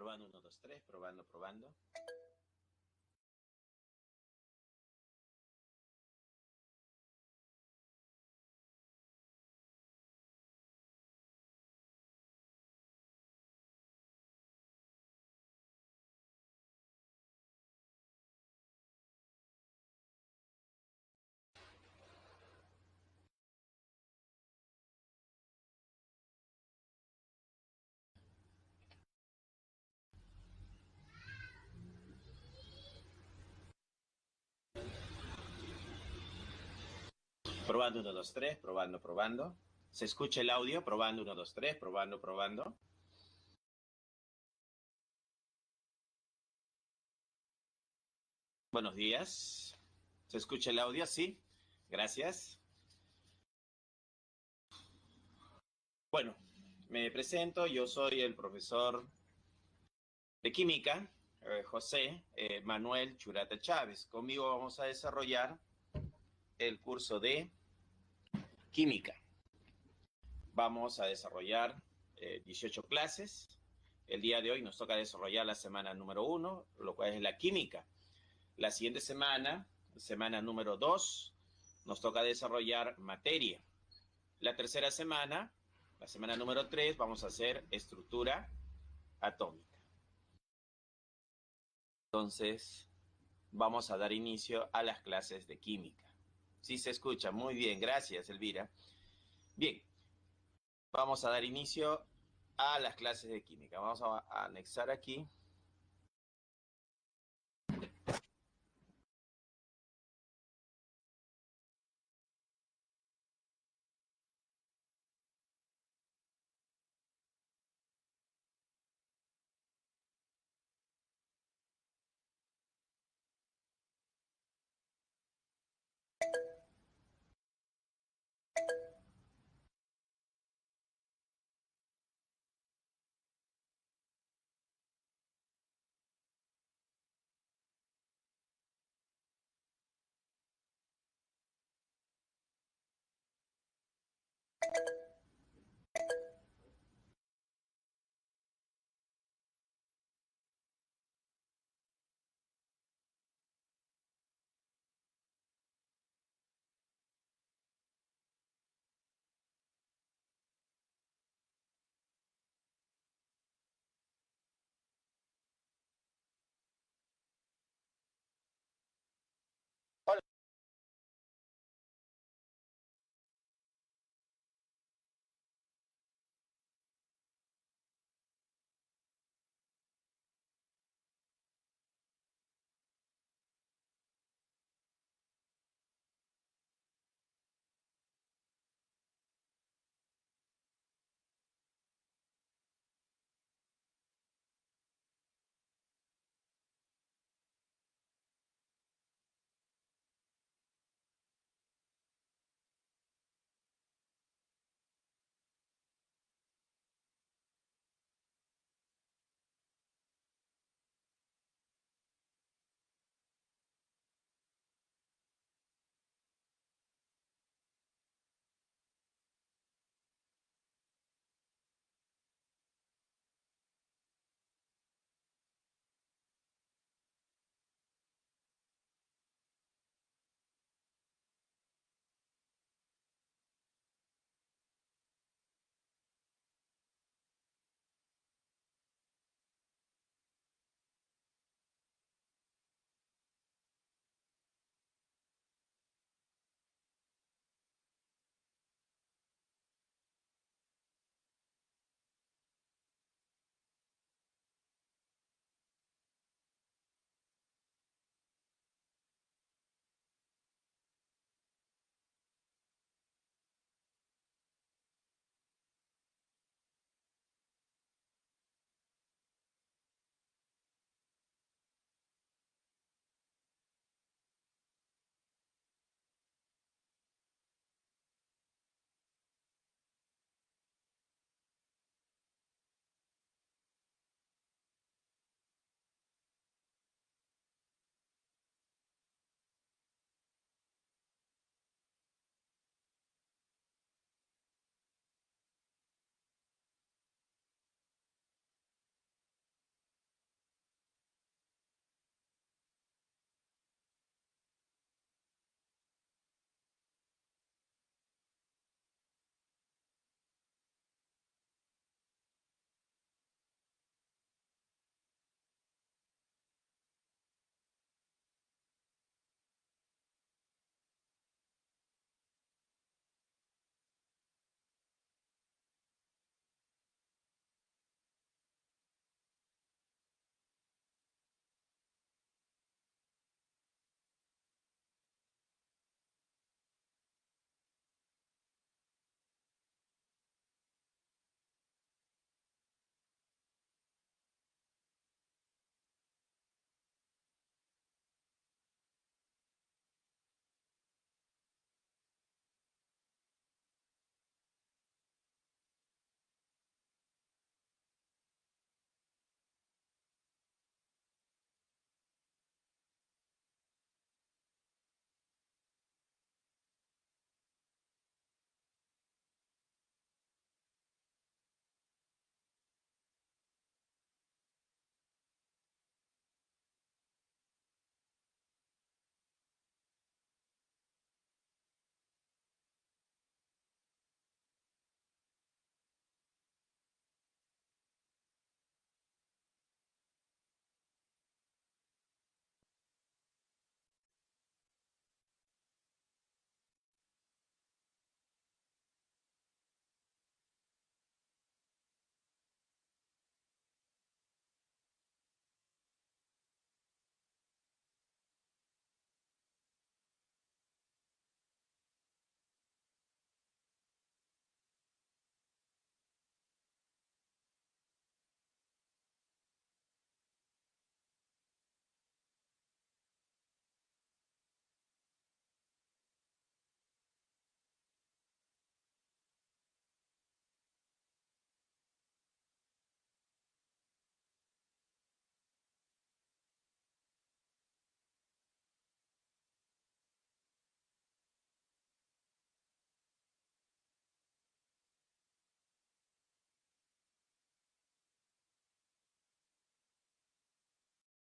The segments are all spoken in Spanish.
Probando, uno, dos, tres, probando, probando. Probando, uno, dos, tres, probando, probando. ¿Se escucha el audio? Probando, uno, dos, tres, probando, probando. Buenos días. ¿Se escucha el audio? Sí. Gracias. Bueno, me presento. Yo soy el profesor de química, José Manuel Churata Chávez. Conmigo vamos a desarrollar el curso de química. Vamos a desarrollar 18 clases. El día de hoy nos toca desarrollar la semana número 1, lo cual es la química. La siguiente semana, semana número 2, nos toca desarrollar materia. La tercera semana, la semana número 3, vamos a hacer estructura atómica. Entonces, vamos a dar inicio a las clases de química. Sí se escucha, muy bien, gracias Elvira. Bien, vamos a dar inicio a las clases de química. Vamos a anexar aquí.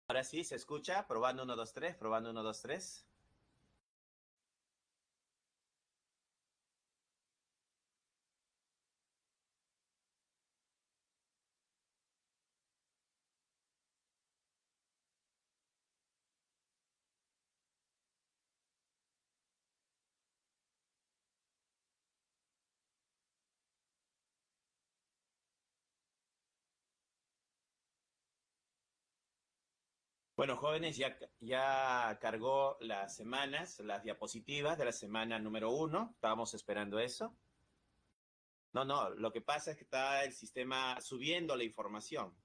Ahora sí, ¿se escucha? Probando 1, 2, 3, probando 1, 2, 3. Bueno, jóvenes, ya cargó las semanas, las diapositivas de la semana número 1. Estábamos esperando eso. No, no, lo que pasa es que está el sistema subiendo la información.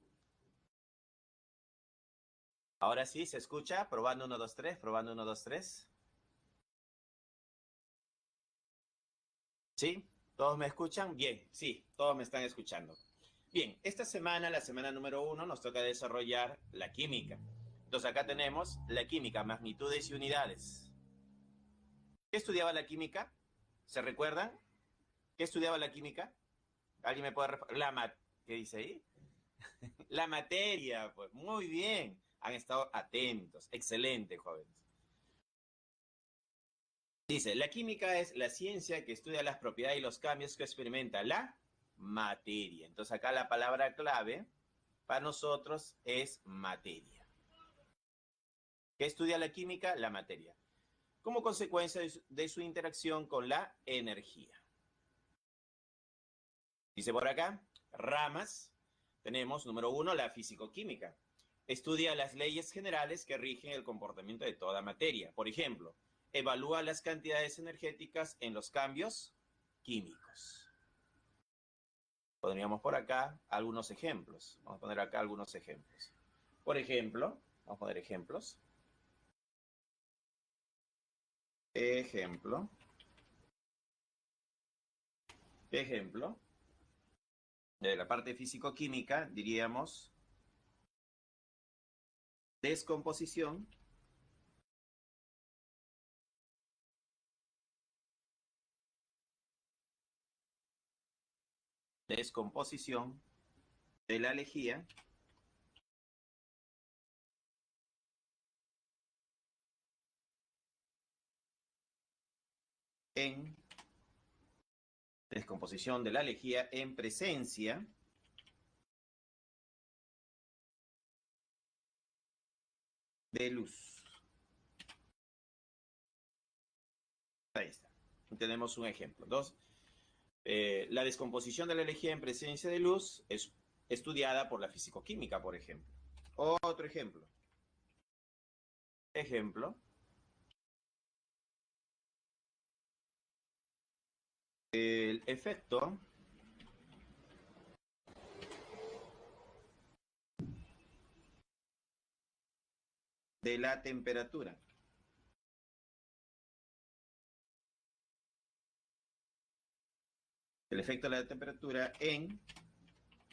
Ahora sí, ¿se escucha? Probando 1, 2, 3, probando 1, 2, 3. ¿Sí? ¿Todos me escuchan? Bien, sí, todos me están escuchando. Bien, esta semana, la semana número 1, nos toca desarrollar la química. Entonces acá tenemos la química, magnitudes y unidades. ¿Qué estudiaba la química? ¿Se recuerdan? ¿Qué estudiaba la química? ¿Alguien me puede responder? ¿Qué dice ahí? La materia, pues muy bien. Han estado atentos. Excelente, jóvenes. Dice, la química es la ciencia que estudia las propiedades y los cambios que experimenta la materia. Entonces acá la palabra clave para nosotros es materia. ¿Qué estudia la química? La materia. Como consecuencia de su interacción con la energía. Dice por acá, ramas. Tenemos, número 1, la físico-química. Estudia las leyes generales que rigen el comportamiento de toda materia. Por ejemplo, evalúa las cantidades energéticas en los cambios químicos. Pondríamos por acá algunos ejemplos. Vamos a poner acá algunos ejemplos. Por ejemplo, vamos a poner ejemplos. Ejemplo. Ejemplo. De la parte físico-química diríamos descomposición. Descomposición de la lejía en descomposición de la lejía en presencia de luz. Ahí está. Tenemos un ejemplo. Dos, la descomposición de la lejía en presencia de luz es estudiada por la fisicoquímica, por ejemplo. Otro ejemplo. Ejemplo. El efecto de la temperatura. El efecto de la temperatura en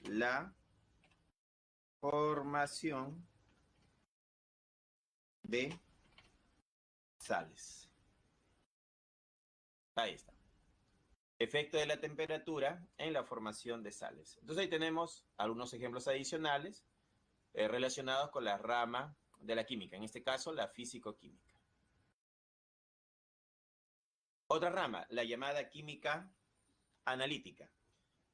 la formación de sales. Ahí está. Efecto de la temperatura en la formación de sales. Entonces ahí tenemos algunos ejemplos adicionales relacionados con la rama de la química, en este caso la físico-química. Otra rama, la llamada química analítica.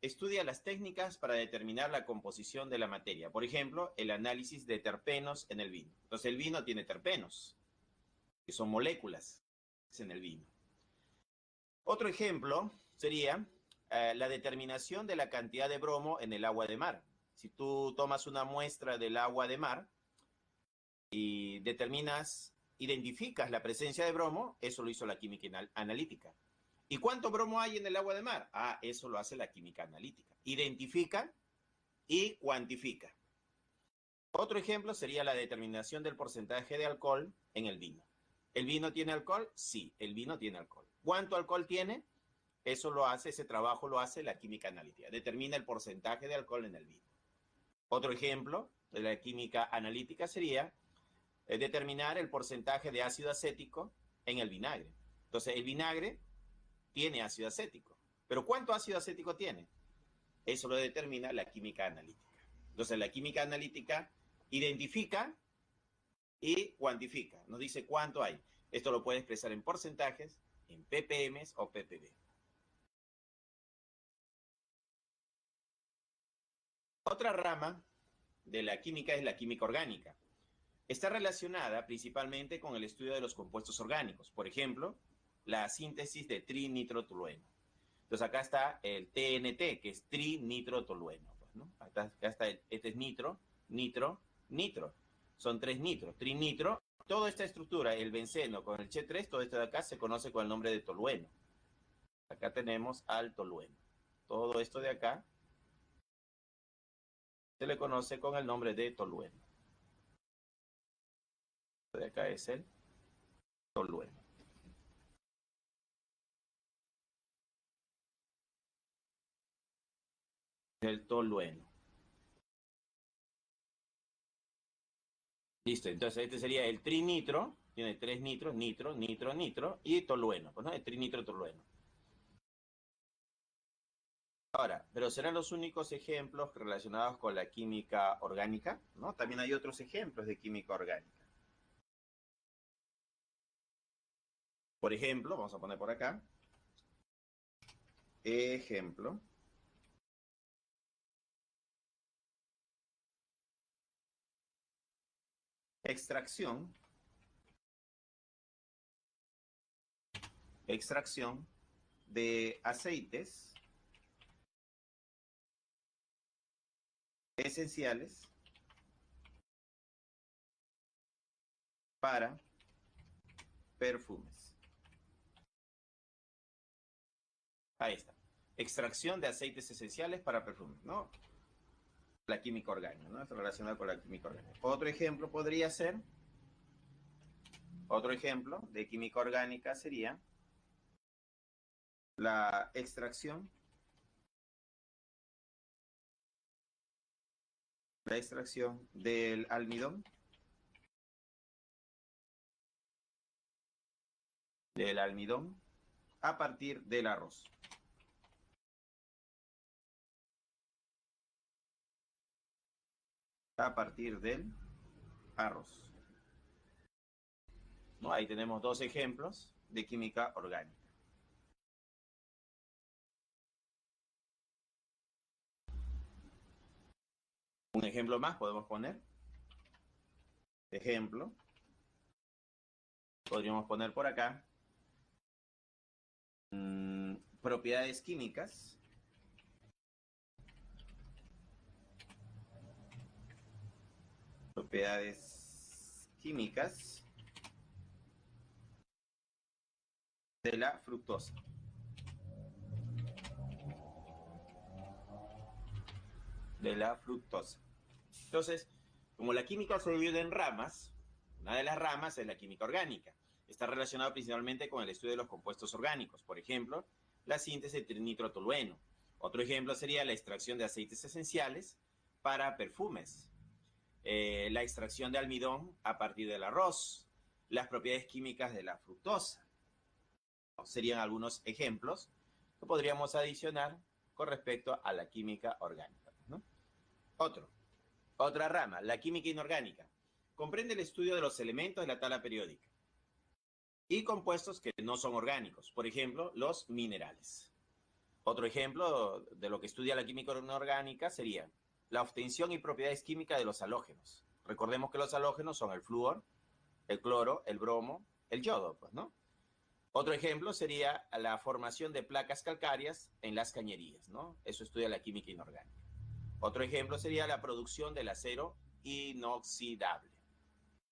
Estudia las técnicas para determinar la composición de la materia. Por ejemplo, el análisis de terpenos en el vino. Entonces el vino tiene terpenos, que son moléculas en el vino. Otro ejemplo sería la determinación de la cantidad de bromo en el agua de mar. Si tú tomas una muestra del agua de mar y identificas la presencia de bromo, eso lo hizo la química analítica. ¿Y cuánto bromo hay en el agua de mar? Ah, eso lo hace la química analítica. Identifica y cuantifica. Otro ejemplo sería la determinación del porcentaje de alcohol en el vino. ¿El vino tiene alcohol? Sí, el vino tiene alcohol. ¿Cuánto alcohol tiene? Ese trabajo lo hace la química analítica. Determina el porcentaje de alcohol en el vino. Otro ejemplo de la química analítica sería determinar el porcentaje de ácido acético en el vinagre. Entonces, el vinagre tiene ácido acético. ¿Pero cuánto ácido acético tiene? Eso lo determina la química analítica. Entonces, la química analítica identifica y cuantifica, nos dice cuánto hay. Esto lo puede expresar en porcentajes, en ppm o ppb. Otra rama de la química es la química orgánica. Está relacionada principalmente con el estudio de los compuestos orgánicos. Por ejemplo, la síntesis de trinitrotolueno. Entonces acá está el TNT, que es trinitrotolueno. Pues, ¿no? Acá está este es nitro, nitro, nitro. Son 3 nitros, trinitro. Toda esta estructura, el benceno con el Che3, todo esto de acá se conoce con el nombre de tolueno. Acá tenemos al tolueno. Todo esto de acá se le conoce con el nombre de tolueno. Esto de acá es el tolueno. El tolueno. Listo, entonces este sería el trinitro, tiene 3 nitros, nitro, nitro, nitro, y tolueno, pues, ¿no? El trinitrotolueno. Ahora, pero serán los únicos ejemplos relacionados con la química orgánica, ¿no? También hay otros ejemplos de química orgánica. Por ejemplo, vamos a poner por acá, ejemplo, extracción de aceites esenciales para perfumes. Ahí está. Extracción de aceites esenciales para perfumes, ¿no? La química orgánica, ¿no? Está relacionada con la química orgánica. Otro ejemplo podría ser, otro ejemplo de química orgánica sería la extracción del almidón a partir del arroz. A partir del arroz. ¿No? Ahí tenemos dos ejemplos de química orgánica. Un ejemplo más podemos poner. Ejemplo. Podríamos poner por acá. Propiedades químicas. Propiedades químicas de la fructosa. De la fructosa. Entonces, como la química se divide en ramas, una de las ramas es la química orgánica. Está relacionada principalmente con el estudio de los compuestos orgánicos. Por ejemplo, la síntesis de trinitrotolueno. Otro ejemplo sería la extracción de aceites esenciales para perfumes. La extracción de almidón a partir del arroz. Las propiedades químicas de la fructosa. Serían algunos ejemplos que podríamos adicionar con respecto a la química orgánica, ¿no? Otra rama, la química inorgánica. Comprende el estudio de los elementos de la tabla periódica y compuestos que no son orgánicos, por ejemplo, los minerales. Otro ejemplo de lo que estudia la química inorgánica sería la obtención y propiedades químicas de los halógenos. Recordemos que los halógenos son el flúor, el cloro, el bromo, el yodo, pues, ¿no? Otro ejemplo sería la formación de placas calcáreas en las cañerías, ¿no? Eso estudia la química inorgánica. Otro ejemplo sería la producción del acero inoxidable.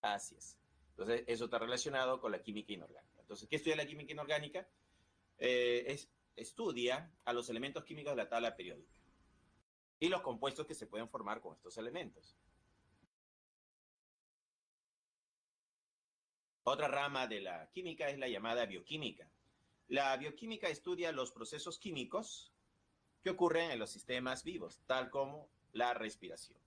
Así es. Entonces, eso está relacionado con la química inorgánica. Entonces, ¿qué estudia la química inorgánica? Estudia a los elementos químicos de la tabla periódica y los compuestos que se pueden formar con estos elementos. Otra rama de la química es la llamada bioquímica. La bioquímica estudia los procesos químicos que ocurren en los sistemas vivos, tal como la respiración.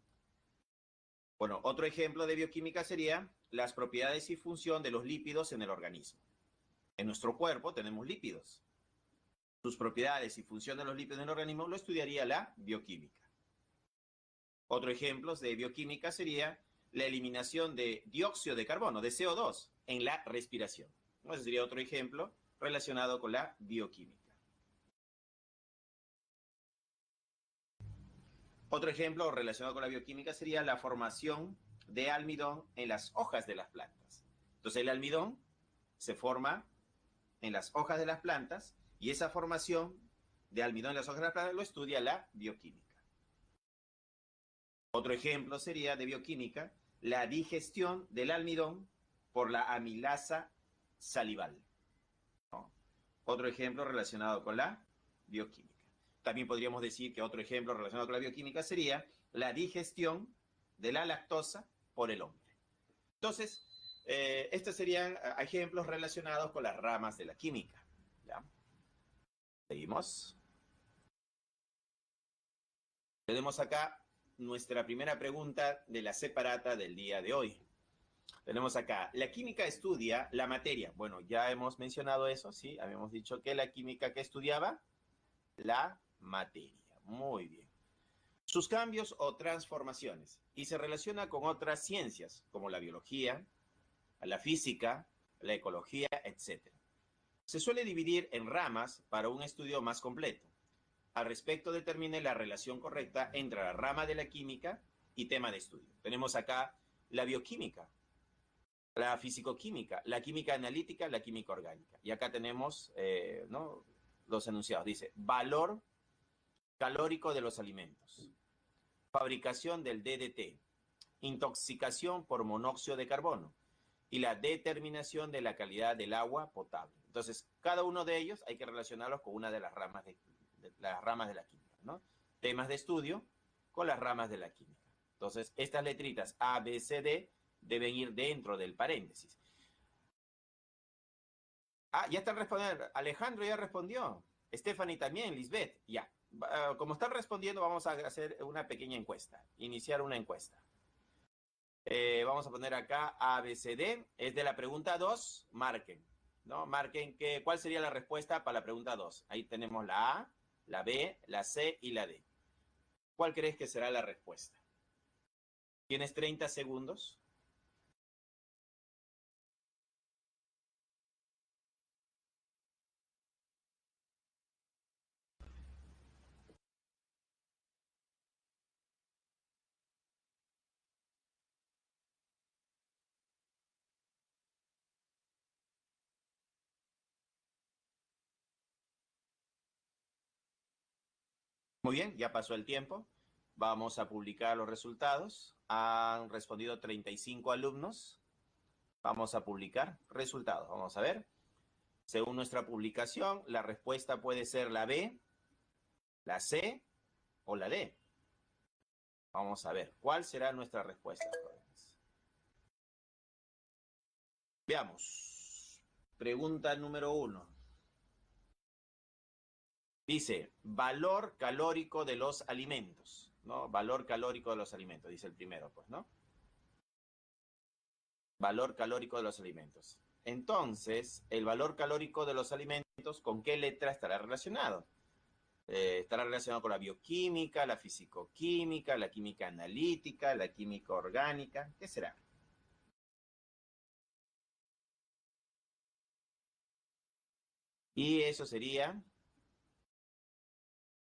Bueno, otro ejemplo de bioquímica sería las propiedades y función de los lípidos en el organismo. En nuestro cuerpo tenemos lípidos. Sus propiedades y función de los lípidos en el organismo lo estudiaría la bioquímica. Otro ejemplo de bioquímica sería la eliminación de dióxido de carbono, de CO2, en la respiración. Ese sería otro ejemplo relacionado con la bioquímica. Otro ejemplo relacionado con la bioquímica sería la formación de almidón en las hojas de las plantas. Entonces el almidón se forma en las hojas de las plantas y esa formación de almidón en las hojas de las plantas lo estudia la bioquímica. Otro ejemplo sería de bioquímica la digestión del almidón por la amilasa salival, ¿no? Otro ejemplo relacionado con la bioquímica. También podríamos decir que otro ejemplo relacionado con la bioquímica sería la digestión de la lactosa por el hombre. Entonces, estos serían ejemplos relacionados con las ramas de la química. ¿Ya? Seguimos. Tenemos acá nuestra primera pregunta de la separata del día de hoy. Tenemos acá, la química estudia la materia. Bueno, ya hemos mencionado eso, ¿sí? Habíamos dicho que la química que estudiaba la materia. Muy bien. Sus cambios o transformaciones. Y se relaciona con otras ciencias, como la biología, la física, la ecología, etc. Se suele dividir en ramas para un estudio más completo. Al respecto, determine la relación correcta entre la rama de la química y tema de estudio. Tenemos acá la bioquímica, la fisicoquímica, la química analítica, la química orgánica. Y acá tenemos ¿no? los enunciados. Dice, valor calórico de los alimentos, fabricación del DDT, intoxicación por monóxido de carbono y la determinación de la calidad del agua potable. Entonces, cada uno de ellos hay que relacionarlos con una de las ramas de la química, ¿no? Temas de estudio con las ramas de la química. Entonces, estas letritas A, B, C, D deben ir dentro del paréntesis. Ah, ya están respondiendo. Alejandro ya respondió. Stephanie también, Lisbeth, ya. Como están respondiendo, vamos a hacer una pequeña encuesta. Iniciar una encuesta. Vamos a poner acá ABCD. Es de la pregunta 2. Marquen, ¿no? Marquen cuál sería la respuesta para la pregunta 2. Ahí tenemos la A, la B, la C y la D. ¿Cuál crees que será la respuesta? Tienes 30 segundos. Muy bien, ya pasó el tiempo. Vamos a publicar los resultados. Han respondido 35 alumnos. Vamos a publicar resultados. Vamos a ver. Según nuestra publicación, la respuesta puede ser la B, la C o la D. Vamos a ver. ¿Cuál será nuestra respuesta, jóvenes? Veamos. Pregunta número 1. Dice, valor calórico de los alimentos, ¿no? Valor calórico de los alimentos, dice el primero, pues, ¿no? Valor calórico de los alimentos. Entonces, el valor calórico de los alimentos, ¿con qué letra estará relacionado? Estará relacionado con la bioquímica, la fisicoquímica, la química analítica, la química orgánica. ¿Qué será? Y eso sería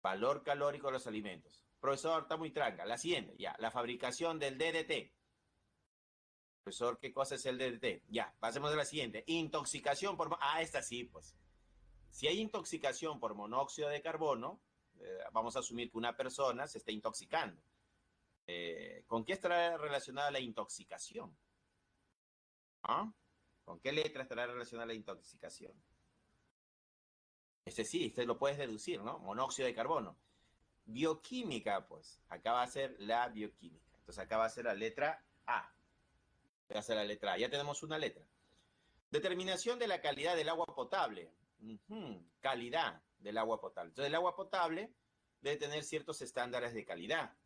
valor calórico de los alimentos. Profesor, está muy tranca. La siguiente, ya. La fabricación del DDT. Profesor, ¿qué cosa es el DDT? Ya, pasemos a la siguiente. Intoxicación por... Ah, esta sí, pues. Si hay intoxicación por monóxido de carbono, vamos a asumir que una persona se está intoxicando. ¿Con qué estará relacionada la intoxicación? ¿Ah? ¿Con qué letra estará relacionada la intoxicación? Este sí, este lo puedes deducir, ¿no? Monóxido de carbono. Bioquímica, pues. Acá va a ser la bioquímica. Entonces acá va a ser la letra A. Va a ser la letra A. Ya tenemos una letra. Determinación de la calidad del agua potable. Calidad del agua potable. Entonces el agua potable debe tener ciertos estándares de calidad.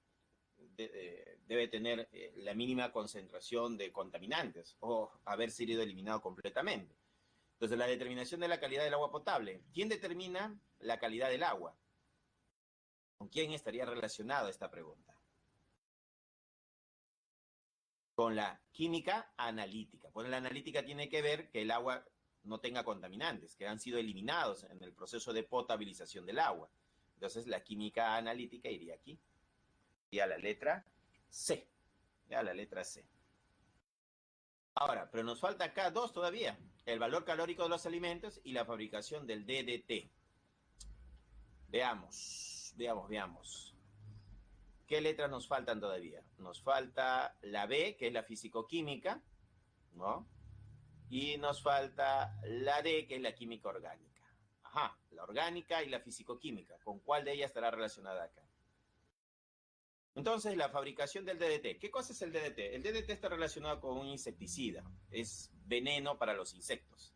Debe tener la mínima concentración de contaminantes o haber sido eliminado completamente. Entonces, la determinación de la calidad del agua potable. ¿Quién determina la calidad del agua? ¿Con quién estaría relacionada esta pregunta? con la química analítica. Pues la analítica tiene que ver que el agua no tenga contaminantes, que han sido eliminados en el proceso de potabilización del agua. Entonces la química analítica iría aquí. Y a la letra C. Ya la letra C. Ahora, pero nos falta acá dos todavía. El valor calórico de los alimentos y la fabricación del DDT. Veamos. ¿Qué letras nos faltan todavía? Nos falta la B, que es la fisicoquímica, ¿no? Y nos falta la D, que es la química orgánica. Ajá, la orgánica y la fisicoquímica. ¿Con cuál de ellas estará relacionada acá? Entonces, la fabricación del DDT. ¿Qué cosa es el DDT? El DDT está relacionado con un insecticida. Es veneno para los insectos.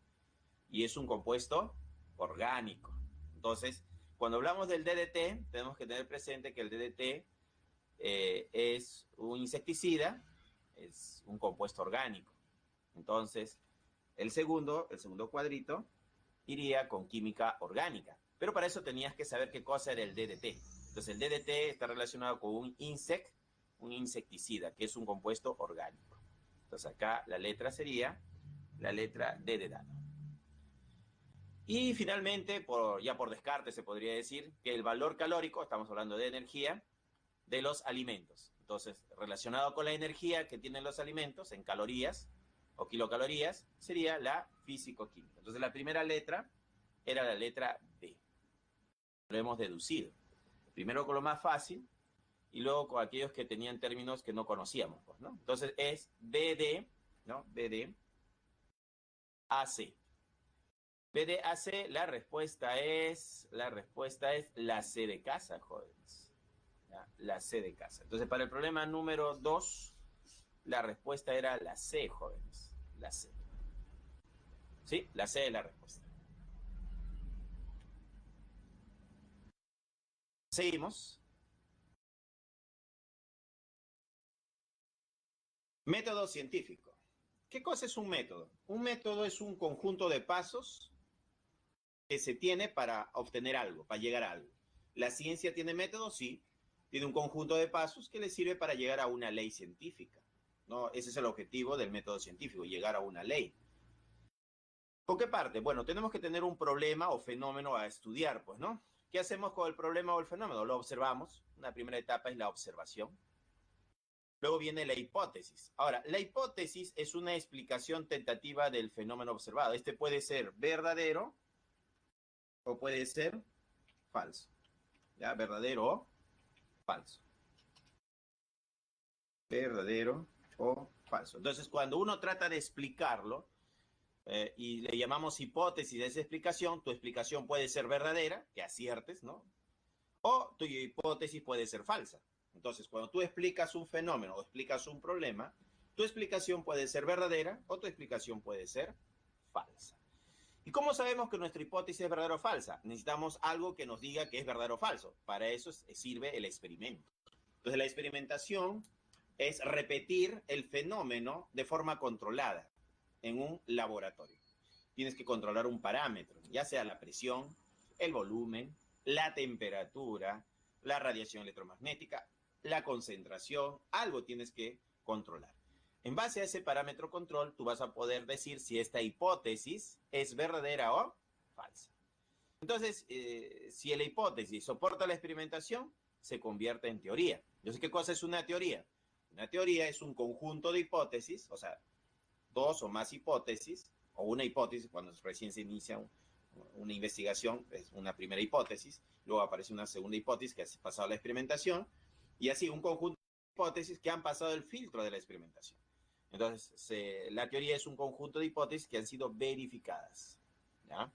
Y es un compuesto orgánico. Entonces, cuando hablamos del DDT, tenemos que tener presente que el DDT es un insecticida, es un compuesto orgánico. Entonces, el segundo cuadrito iría con química orgánica. Pero para eso tenías que saber qué cosa era el DDT. Entonces, el DDT está relacionado con un insecticida, que es un compuesto orgánico. Entonces, acá la letra sería la letra D de dado. Y finalmente, ya por descarte se podría decir que el valor calórico, estamos hablando de energía, de los alimentos. Entonces, relacionado con la energía que tienen los alimentos en calorías o kilocalorías, sería la físico-química. Entonces, la primera letra era la letra B. Lo hemos deducido. Primero con lo más fácil y luego con aquellos que tenían términos que no conocíamos, pues, ¿no? Entonces, es BD, ¿no? BD AC. BDAC, la respuesta es la C de casa, jóvenes. ¿Ya? La C de casa. Entonces, para el problema número 2, la respuesta era la C, jóvenes. La C. ¿Sí? La C es la respuesta. Seguimos. Método científico. ¿Qué cosa es un método? Un método es un conjunto de pasos que se tiene para obtener algo, para llegar a algo. ¿La ciencia tiene métodos? Sí. Tiene un conjunto de pasos que le sirve para llegar a una ley científica, ¿no? Ese es el objetivo del método científico, llegar a una ley. ¿Con qué parte? Bueno, tenemos que tener un problema o fenómeno a estudiar, pues, ¿no? ¿Qué hacemos con el problema o el fenómeno? Lo observamos. Una primera etapa es la observación. Luego viene la hipótesis. Ahora, la hipótesis es una explicación tentativa del fenómeno observado. Este puede ser verdadero o puede ser falso. ¿Ya? Verdadero o falso. Verdadero o falso. Entonces, cuando uno trata de explicarlo, y le llamamos hipótesis de esa explicación, tu explicación puede ser verdadera, que aciertes, ¿no? O tu hipótesis puede ser falsa. Entonces, cuando tú explicas un fenómeno o explicas un problema, tu explicación puede ser verdadera o tu explicación puede ser falsa. ¿Y cómo sabemos que nuestra hipótesis es verdadera o falsa? Necesitamos algo que nos diga que es verdadero o falso. Para eso sirve el experimento. Entonces, la experimentación es repetir el fenómeno de forma controlada en un laboratorio. Tienes que controlar un parámetro, ya sea la presión, el volumen, la temperatura, la radiación electromagnética, la concentración, algo tienes que controlar. En base a ese parámetro control, tú vas a poder decir si esta hipótesis es verdadera o falsa. Entonces, si la hipótesis soporta la experimentación, se convierte en teoría. Entonces, ¿qué cosa es una teoría? Una teoría es un conjunto de hipótesis, o sea, dos o más hipótesis, o una hipótesis cuando recién se inicia una investigación, es una primera hipótesis, luego aparece una segunda hipótesis que ha pasado la experimentación, y así un conjunto de hipótesis que han pasado el filtro de la experimentación. Entonces, la teoría es un conjunto de hipótesis que han sido verificadas. ¿Ya?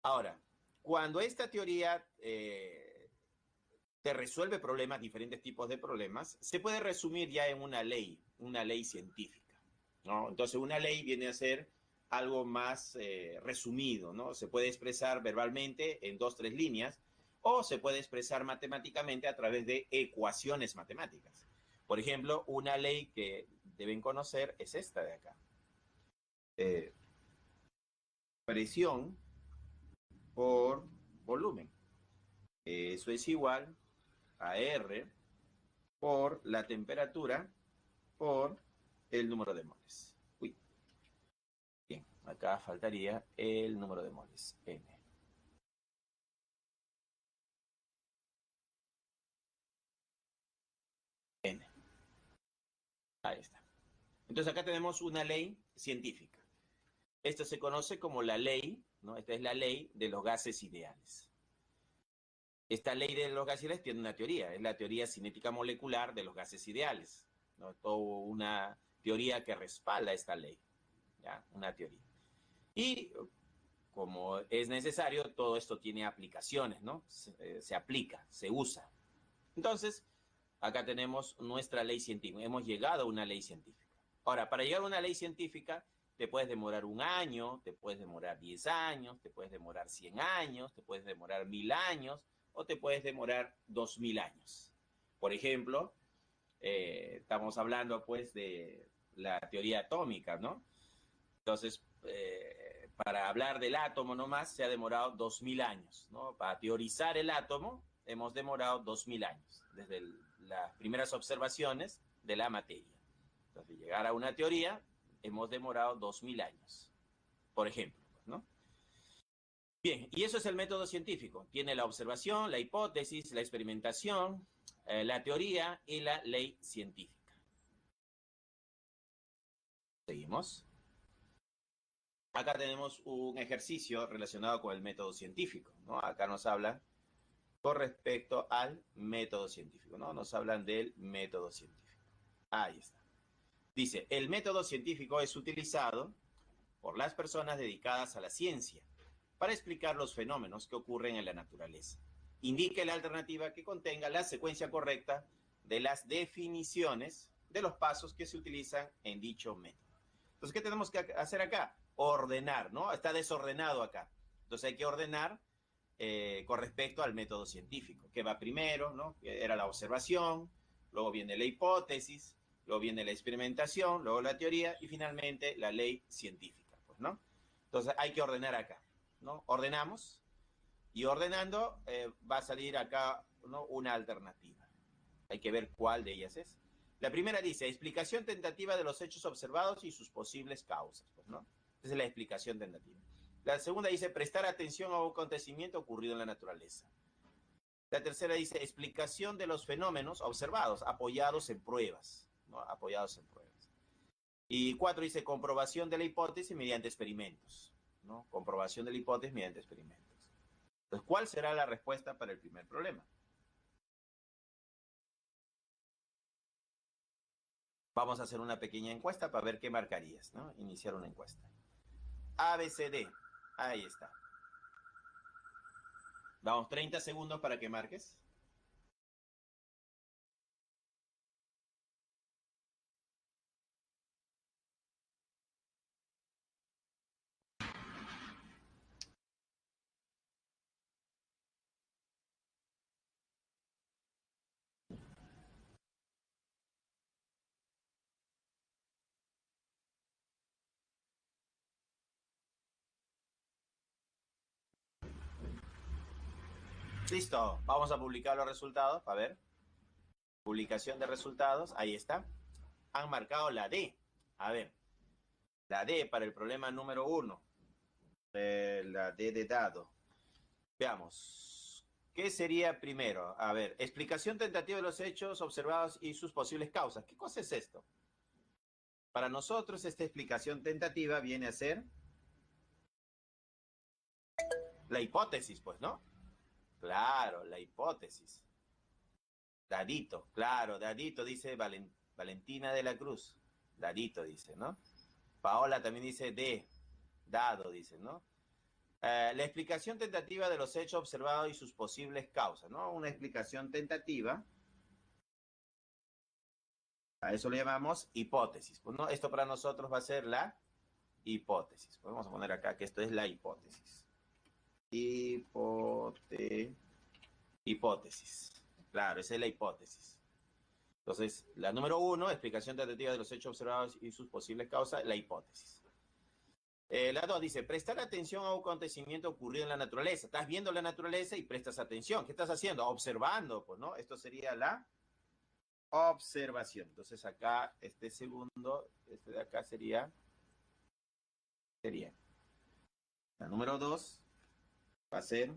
Ahora, cuando esta teoría te resuelve problemas, diferentes tipos de problemas, se puede resumir ya en una ley científica, ¿no? Entonces, una ley viene a ser algo más resumido, ¿no? Se puede expresar verbalmente en 2, 3 líneas, o se puede expresar matemáticamente a través de ecuaciones matemáticas. Por ejemplo, una ley que deben conocer es esta de acá. Presión por volumen. Eso es igual a R por la temperatura por el número de moles. Uy. Bien, acá faltaría el número de moles, N. N. Ahí está. Entonces acá tenemos una ley científica. Esto se conoce como la ley, ¿no? Esta es la ley de los gases ideales. Esta ley de los gases ideales tiene una teoría, es la teoría cinética molecular de los gases ideales, ¿no? Toda una teoría que respalda esta ley, ¿ya? Una teoría. Y como es necesario, todo esto tiene aplicaciones, ¿no? Se aplica, se usa. Entonces, acá tenemos nuestra ley científica. Hemos llegado a una ley científica. Ahora, para llegar a una ley científica, te puedes demorar 1 año, te puedes demorar 10 años, te puedes demorar 100 años, te puedes demorar 1000 años o te puedes demorar 2000 años. Por ejemplo, estamos hablando pues de la teoría atómica, ¿no? Entonces, para hablar del átomo nomás se ha demorado 2000 años, ¿no? Para teorizar el átomo hemos demorado 2000 años, desde las primeras observaciones de la materia. Entonces, llegar a una teoría hemos demorado 2000 años, por ejemplo, ¿no? Bien, y eso es el método científico. Tiene la observación, la hipótesis, la experimentación, la teoría y la ley científica. Seguimos. Acá tenemos un ejercicio relacionado con el método científico, ¿no? Acá nos habla con respecto al método científico, ¿no? Nos hablan del método científico. Ahí está. Dice, el método científico es utilizado por las personas dedicadas a la ciencia para explicar los fenómenos que ocurren en la naturaleza. Indique la alternativa que contenga la secuencia correcta de las definiciones de los pasos que se utilizan en dicho método. Entonces, ¿qué tenemos que hacer acá? Ordenar, ¿no? Está desordenado acá. Entonces hay que ordenar con respecto al método científico. ¿Qué va primero? ¿No? Era la observación, luego viene la hipótesis, luego viene la experimentación, luego la teoría y finalmente la ley científica, pues, ¿no? Entonces hay que ordenar acá, ¿no? Ordenamos y ordenando va a salir acá, ¿no? Una alternativa. Hay que ver cuál de ellas es. La primera dice, explicación tentativa de los hechos observados y sus posibles causas, pues, ¿no? Esa es la explicación tentativa. La segunda dice, prestar atención a un acontecimiento ocurrido en la naturaleza. La tercera dice, explicación de los fenómenos observados, apoyados en pruebas, ¿no? Apoyados en pruebas. Y 4 dice, comprobación de la hipótesis mediante experimentos, ¿no? Comprobación de la hipótesis mediante experimentos. Entonces, ¿cuál será la respuesta para el primer problema? Vamos a hacer una pequeña encuesta para ver qué marcarías, ¿no? Iniciar una encuesta. A, B, C, D. Ahí está. Damos 30 segundos para que marques. Listo. Vamos a publicar los resultados. A ver. Publicación de resultados. Ahí está. Han marcado la D. A ver. La D para el problema número 1. La D de dado. Veamos. ¿Qué sería primero? A ver, explicación tentativa de los hechos observados y sus posibles causas. ¿Qué cosa es esto? Para nosotros esta explicación tentativa viene a ser la hipótesis, pues, ¿no? Claro, la hipótesis. Dadito, claro, Dadito dice Valentina de la Cruz. Dadito dice, ¿no? Paola también dice D, dado, dice, ¿no? La explicación tentativa de los hechos observados y sus posibles causas, ¿no? Una explicación tentativa, a eso le llamamos hipótesis, pues, ¿no? Esto para nosotros va a ser la hipótesis. Pues vamos a poner acá que esto es la hipótesis. Hipótesis. Claro, esa es la hipótesis. Entonces, la número 1, explicación tentativa de los hechos observados y sus posibles causas, la hipótesis. La 2 dice, prestar atención a un acontecimiento ocurrido en la naturaleza. Estás viendo la naturaleza y prestas atención. ¿Qué estás haciendo? Observando, pues, ¿no? Esto sería la observación. Entonces acá, este segundo, este de acá sería la número 2, va a ser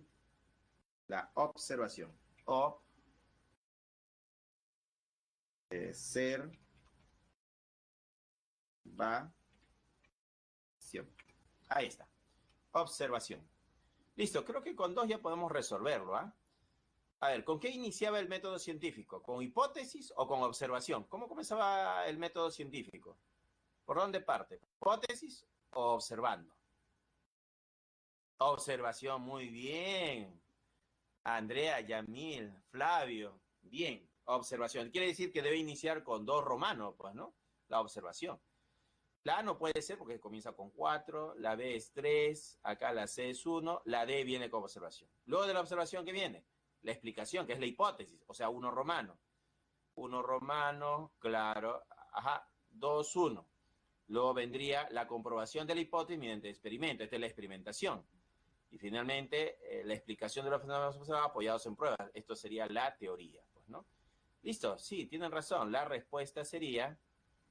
la observación. Observación. Ahí está. Observación. Listo, creo que con 2 ya podemos resolverlo, ¿ah? A ver, ¿con qué iniciaba el método científico? ¿Con hipótesis o con observación? ¿Cómo comenzaba el método científico? ¿Por dónde parte? ¿Hipótesis o observando? Observación, muy bien. Andrea, Yamil, Flavio, bien. Observación. Quiere decir que debe iniciar con 2 romanos, pues, ¿no? La observación. La A no puede ser porque comienza con 4, la B es 3, acá la C es 1, la D viene con observación. Luego de la observación, ¿qué viene? La explicación, que es la hipótesis, o sea, 1 romano. 1 romano, claro, ajá, 2, 1. Luego vendría la comprobación de la hipótesis mediante experimento, esta es la experimentación. Y finalmente, la explicación de los fenómenos observados apoyados en pruebas. Esto sería la teoría, pues, ¿no? Listo, sí, tienen razón. La respuesta sería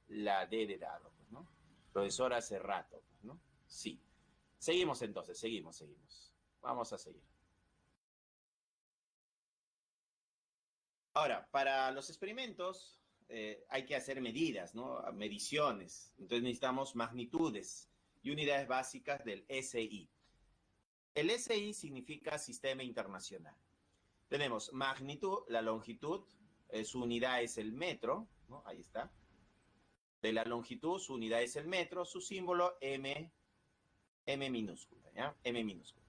la D de dado, pues, ¿no? Profesor hace rato, pues, ¿no? Sí. Seguimos entonces, seguimos. Vamos a seguir. Ahora, para los experimentos hay que hacer medidas, ¿no? Mediciones. Entonces necesitamos magnitudes y unidades básicas del SI. El SI significa Sistema Internacional. Tenemos magnitud, la longitud, su unidad es el metro, ¿no? Ahí está. De la longitud, su unidad es el metro, su símbolo M minúscula, ¿ya? M minúscula.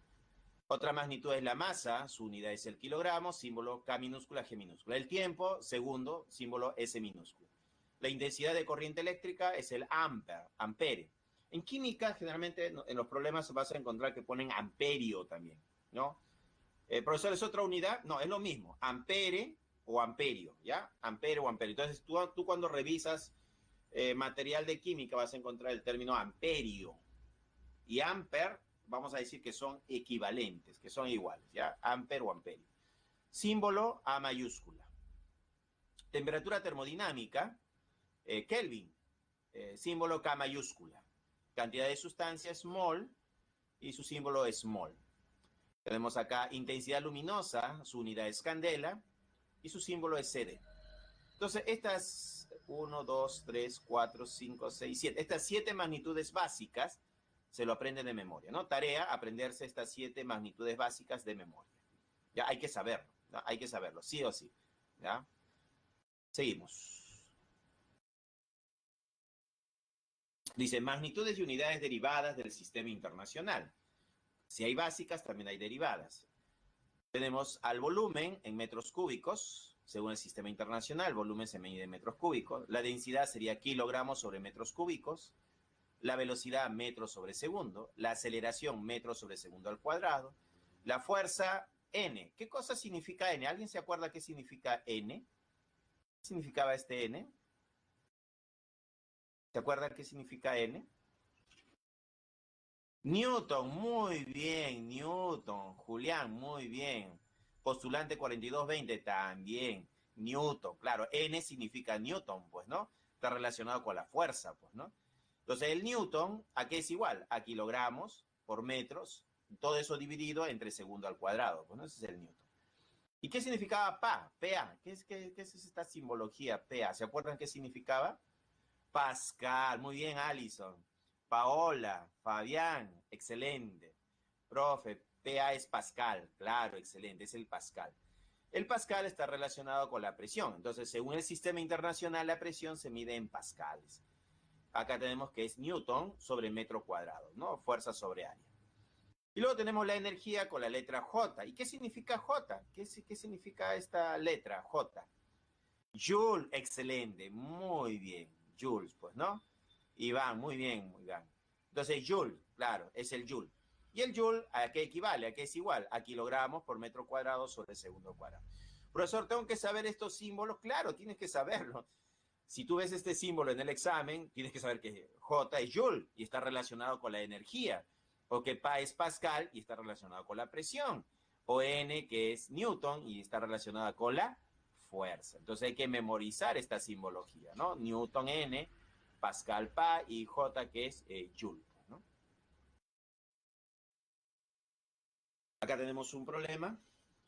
Otra magnitud es la masa, su unidad es el kilogramo, símbolo K minúscula, G minúscula. El tiempo, segundo, símbolo S minúscula. La intensidad de corriente eléctrica es el ampere. En química, generalmente, en los problemas vas a encontrar que ponen amperio también, ¿no? Profesor, ¿es otra unidad? No, es lo mismo, ampere o amperio, ¿ya? Ampere o amperio. Entonces, tú cuando revisas material de química vas a encontrar el término amperio. Y amper, vamos a decir que son equivalentes, que son iguales, ¿ya? Amper o amperio. Símbolo A mayúscula. Temperatura termodinámica, Kelvin, símbolo K mayúscula. Cantidad de sustancia es mol y su símbolo es mol. Tenemos acá intensidad luminosa, su unidad es candela y su símbolo es CD. Entonces, estas 1, 2, 3, 4, 5, 6, 7, estas 7 magnitudes básicas se lo aprenden de memoria, ¿no? Tarea, aprenderse estas 7 magnitudes básicas de memoria. Ya hay que saberlo, ¿no? Hay que saberlo, sí o sí, ¿ya? Seguimos. Dice, magnitudes y unidades derivadas del sistema internacional. Si hay básicas, también hay derivadas. Tenemos al volumen en metros cúbicos, según el sistema internacional, volumen se mide en metros cúbicos. La densidad sería kilogramos sobre metros cúbicos. La velocidad metros sobre segundo. La aceleración metros sobre segundo al cuadrado. La fuerza N. ¿Qué cosa significa N? ¿Alguien se acuerda qué significa N? ¿Qué significaba este N? ¿Se acuerda qué significa N? Newton, muy bien, Newton. Julián, muy bien. Postulante 4220, también. Newton, claro, N significa Newton, pues, ¿no? Está relacionado con la fuerza, pues, ¿no? Entonces, el Newton, ¿a qué es igual? A kilogramos por metros, todo eso dividido entre segundo al cuadrado, pues, ¿no? Ese es el Newton. ¿Y qué significaba PA? PA, ¿qué es esta simbología PA? ¿Se acuerdan qué significaba? Pascal, muy bien, Alison. Paola, Fabián, excelente. Profe, PA es Pascal, claro, excelente, es el Pascal. El Pascal está relacionado con la presión. Entonces, según el sistema internacional, la presión se mide en pascales. Acá tenemos que es Newton sobre metro cuadrado, ¿no? Fuerza sobre área. Y luego tenemos la energía con la letra J. ¿Y qué significa J? ¿Qué significa esta letra J? Joule, excelente, muy bien. Joules, pues, ¿no? Iván, muy bien, Iván. Entonces, Joule, claro, es el Joule. ¿Y el Joule a qué equivale? ¿A qué es igual? A kilogramos por metro cuadrado sobre segundo cuadrado. Profesor, ¿tengo que saber estos símbolos? Claro, tienes que saberlo. Si tú ves este símbolo en el examen, tienes que saber que J es Joule y está relacionado con la energía, o que Pa es Pascal y está relacionado con la presión, o N que es Newton y está relacionada con la fuerza. Entonces hay que memorizar esta simbología, ¿no? Newton N, Pascal Pa y J, que es Joule, ¿no? Acá tenemos un problema,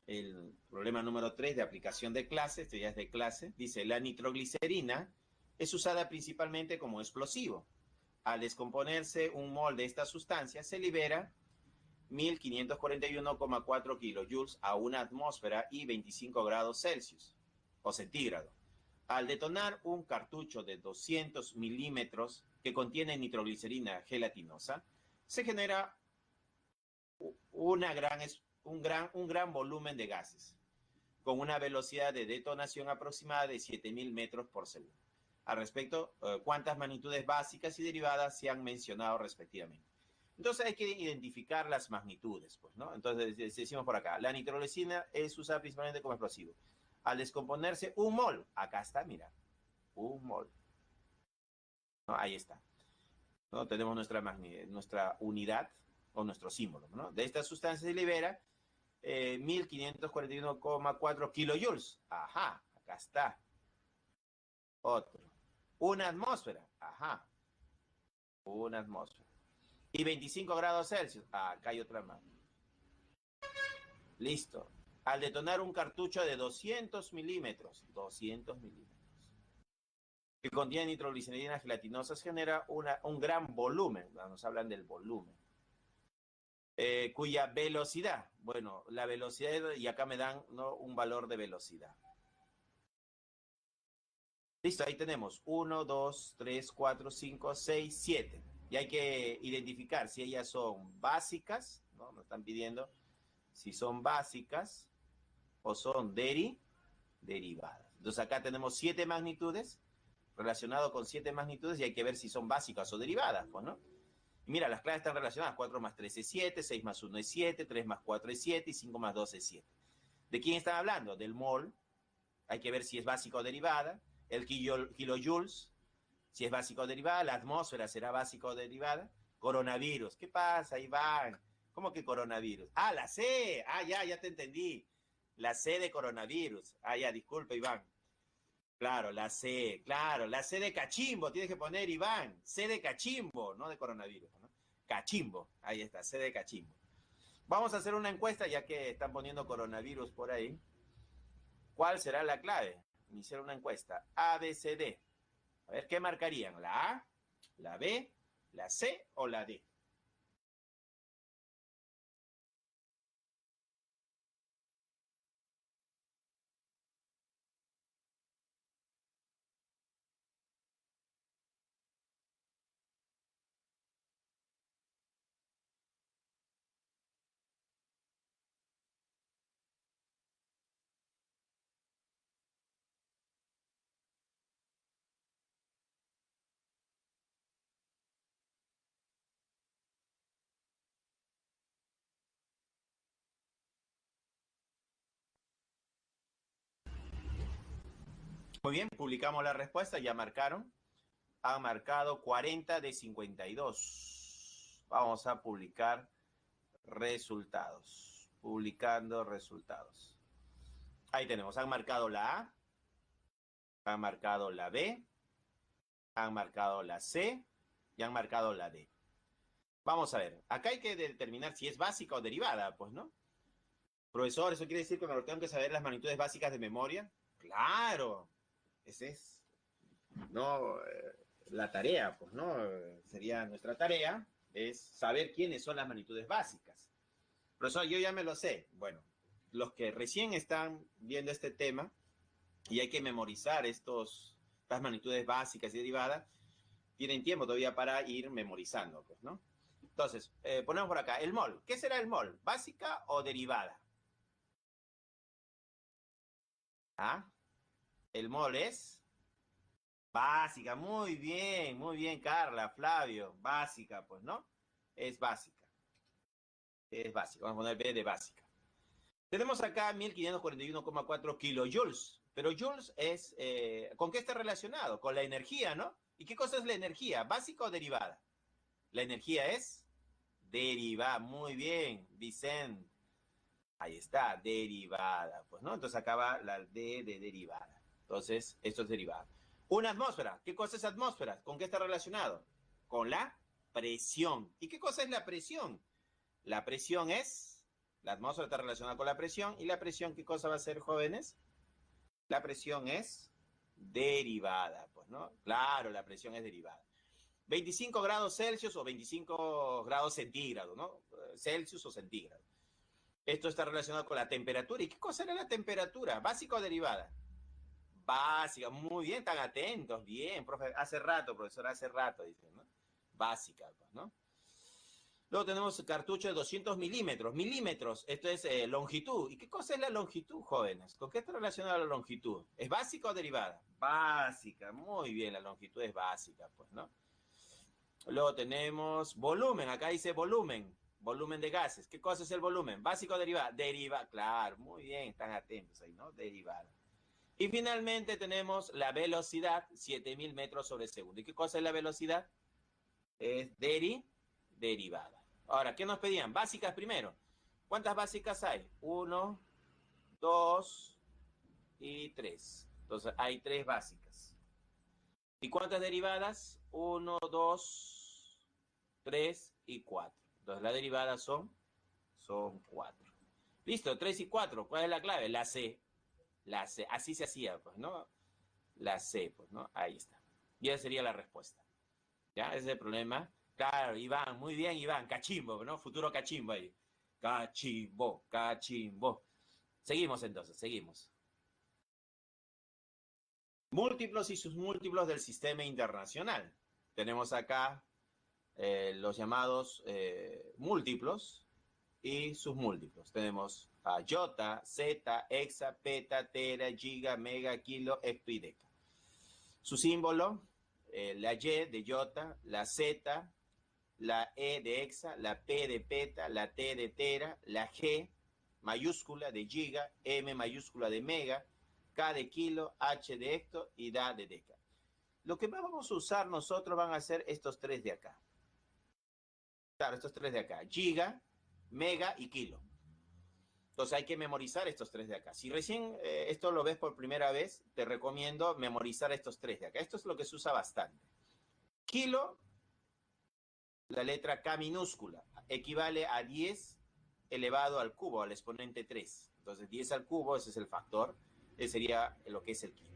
el problema número 3 de aplicación de clase, esto ya es de clase, dice, la nitroglicerina es usada principalmente como explosivo. Al descomponerse un mol de esta sustancia, se libera 1541,4 kilojoules a una atmósfera y 25 grados Celsius o centígrado. Al detonar un cartucho de 200 milímetros que contiene nitroglicerina gelatinosa, se genera un gran volumen de gases, con una velocidad de detonación aproximada de 7.000 metros por segundo. Al respecto, ¿cuántas magnitudes básicas y derivadas se han mencionado respectivamente? Entonces hay que identificar las magnitudes, pues, ¿no? Entonces decimos por acá, la nitroglicerina es usada principalmente como explosivo. Al descomponerse un mol, acá está, mira, un mol. ¿No? Ahí está. ¿No? Tenemos nuestra unidad o nuestro símbolo, ¿no? De esta sustancia se libera 1541,4 kilojoules. Ajá, acá está. Otro. Una atmósfera. Ajá. Una atmósfera. Y 25 grados Celsius. Ah, acá hay otra más. Listo. Al detonar un cartucho de 200 milímetros, que contiene nitroglicerina gelatinosa, genera un gran volumen. Nos hablan del volumen. Cuya velocidad, bueno, la velocidad, y acá me dan, ¿no?, un valor de velocidad. Listo, ahí tenemos 1, 2, 3, 4, 5, 6, 7. Y hay que identificar si ellas son básicas, ¿no? Nos están pidiendo si son básicas o son derivadas. Entonces acá tenemos 7 magnitudes, relacionado con 7 magnitudes, y hay que ver si son básicas o derivadas, pues, ¿no? Y mira, las claves están relacionadas. 4 más 3 es 7, 6 más 1 es 7, 3 más 4 es 7 y 5 más 2 es 7. ¿De quién están hablando? Del mol. Hay que ver si es básica o derivada. El kilojoules, si es básica o derivada. La atmósfera será básica o derivada. Coronavirus. ¿Qué pasa, Iván? ¿Cómo que coronavirus? Ah, la C. Ah, ya te entendí. La C de coronavirus. Ah, ya, disculpe, Iván. Claro, la C de cachimbo, tienes que poner, Iván, C de cachimbo, no de coronavirus, ¿no? Cachimbo, ahí está, C de cachimbo. Vamos a hacer una encuesta, ya que están poniendo coronavirus por ahí. ¿Cuál será la clave? Iniciar una encuesta, A, B, C, D. A ver, ¿qué marcarían? ¿La A, la B, la C o la D? Muy bien, publicamos la respuesta, ya marcaron. Han marcado 40 de 52. Vamos a publicar resultados. Publicando resultados. Ahí tenemos, han marcado la A, han marcado la B, han marcado la C y han marcado la D. Vamos a ver, acá hay que determinar si es básica o derivada, pues, ¿no? Profesor, ¿eso quiere decir que me tengo que saber las magnitudes básicas de memoria? Claro, ese es, ¿no? La tarea, pues, ¿no? Sería nuestra tarea, es saber quiénes son las magnitudes básicas. Profesor, yo ya me lo sé. Bueno, los que recién están viendo este tema y hay que memorizar estas magnitudes básicas y derivadas, tienen tiempo todavía para ir memorizando, pues, ¿no? Entonces, ponemos por acá, el mol. ¿Qué será el mol? ¿Básica o derivada? ¿Ah? El mol es básica. Muy bien, Carla, Flavio. Básica, pues, ¿no? Es básica. Es básica. Vamos a poner B de básica. Tenemos acá 1541,4 kilojoules. Pero joules es, ¿con qué está relacionado? Con la energía, ¿no? ¿Y qué cosa es la energía? ¿Básica o derivada? La energía es derivada. Muy bien, Vicente. Ahí está, derivada, pues, ¿no? Entonces acá va la D de derivada. Entonces, esto es derivada. Una atmósfera. ¿Qué cosa es atmósfera? ¿Con qué está relacionado? Con la presión. ¿Y qué cosa es la presión? La presión es, la atmósfera está relacionada con la presión, y la presión, ¿qué cosa va a ser, jóvenes? La presión es derivada, pues, ¿no? Claro, la presión es derivada. 25 grados Celsius o 25 grados centígrados, ¿no? Celsius o centígrados. Esto está relacionado con la temperatura. ¿Y qué cosa era la temperatura? ¿Básica o derivada? Básica, muy bien, están atentos, bien, profe, hace rato, profesor, hace rato, dicen, ¿no? Básica, pues, ¿no? Luego tenemos cartucho de 200 milímetros. Milímetros, esto es longitud. ¿Y qué cosa es la longitud, jóvenes? ¿Con qué está relacionada la longitud? ¿Es básica o derivada? Básica, muy bien, la longitud es básica, pues, ¿no? Luego tenemos volumen, acá dice volumen, volumen de gases. ¿Qué cosa es el volumen? ¿Básico o derivada? Derivada, claro, muy bien, están atentos ahí, ¿no? Derivada. Y finalmente tenemos la velocidad, 7000 metros sobre segundo. ¿Y qué cosa es la velocidad? Es derivada. Ahora, ¿qué nos pedían? Básicas primero. ¿Cuántas básicas hay? 1, 2 y 3. Entonces, hay 3 básicas. ¿Y cuántas derivadas? 1, 2, 3 y 4. Entonces, las derivadas son 4. Listo, 3 y 4. ¿Cuál es la clave? La C. La C. Así se hacía, pues, ¿no? La C, pues, ¿no? Ahí está. Y esa sería la respuesta. ¿Ya? Ese es el problema. Claro, Iván, muy bien, Iván. Cachimbo, ¿no? Futuro cachimbo ahí. Cachimbo, cachimbo. Seguimos entonces, seguimos. Múltiplos y sus múltiplos del sistema internacional. Tenemos acá los llamados múltiplos y sus múltiplos. Tenemos a iota, zeta, hexa, peta, tera, giga, mega, kilo, hecto y deca. Su símbolo, la Y de iota, la Z, la E de hexa, la P de peta, la T de tera, la G mayúscula de giga, M mayúscula de mega, K de kilo, H de hecto y DA de deca. Lo que más vamos a usar nosotros van a ser estos 3 de acá. Claro, estos 3 de acá. Giga, mega y kilo. Entonces hay que memorizar estos 3 de acá. Si recién esto lo ves por primera vez, te recomiendo memorizar estos 3 de acá. Esto es lo que se usa bastante. Kilo, la letra K minúscula, equivale a 10 elevado al cubo, al exponente 3. Entonces 10 al cubo, ese es el factor, ese sería lo que es el kilo.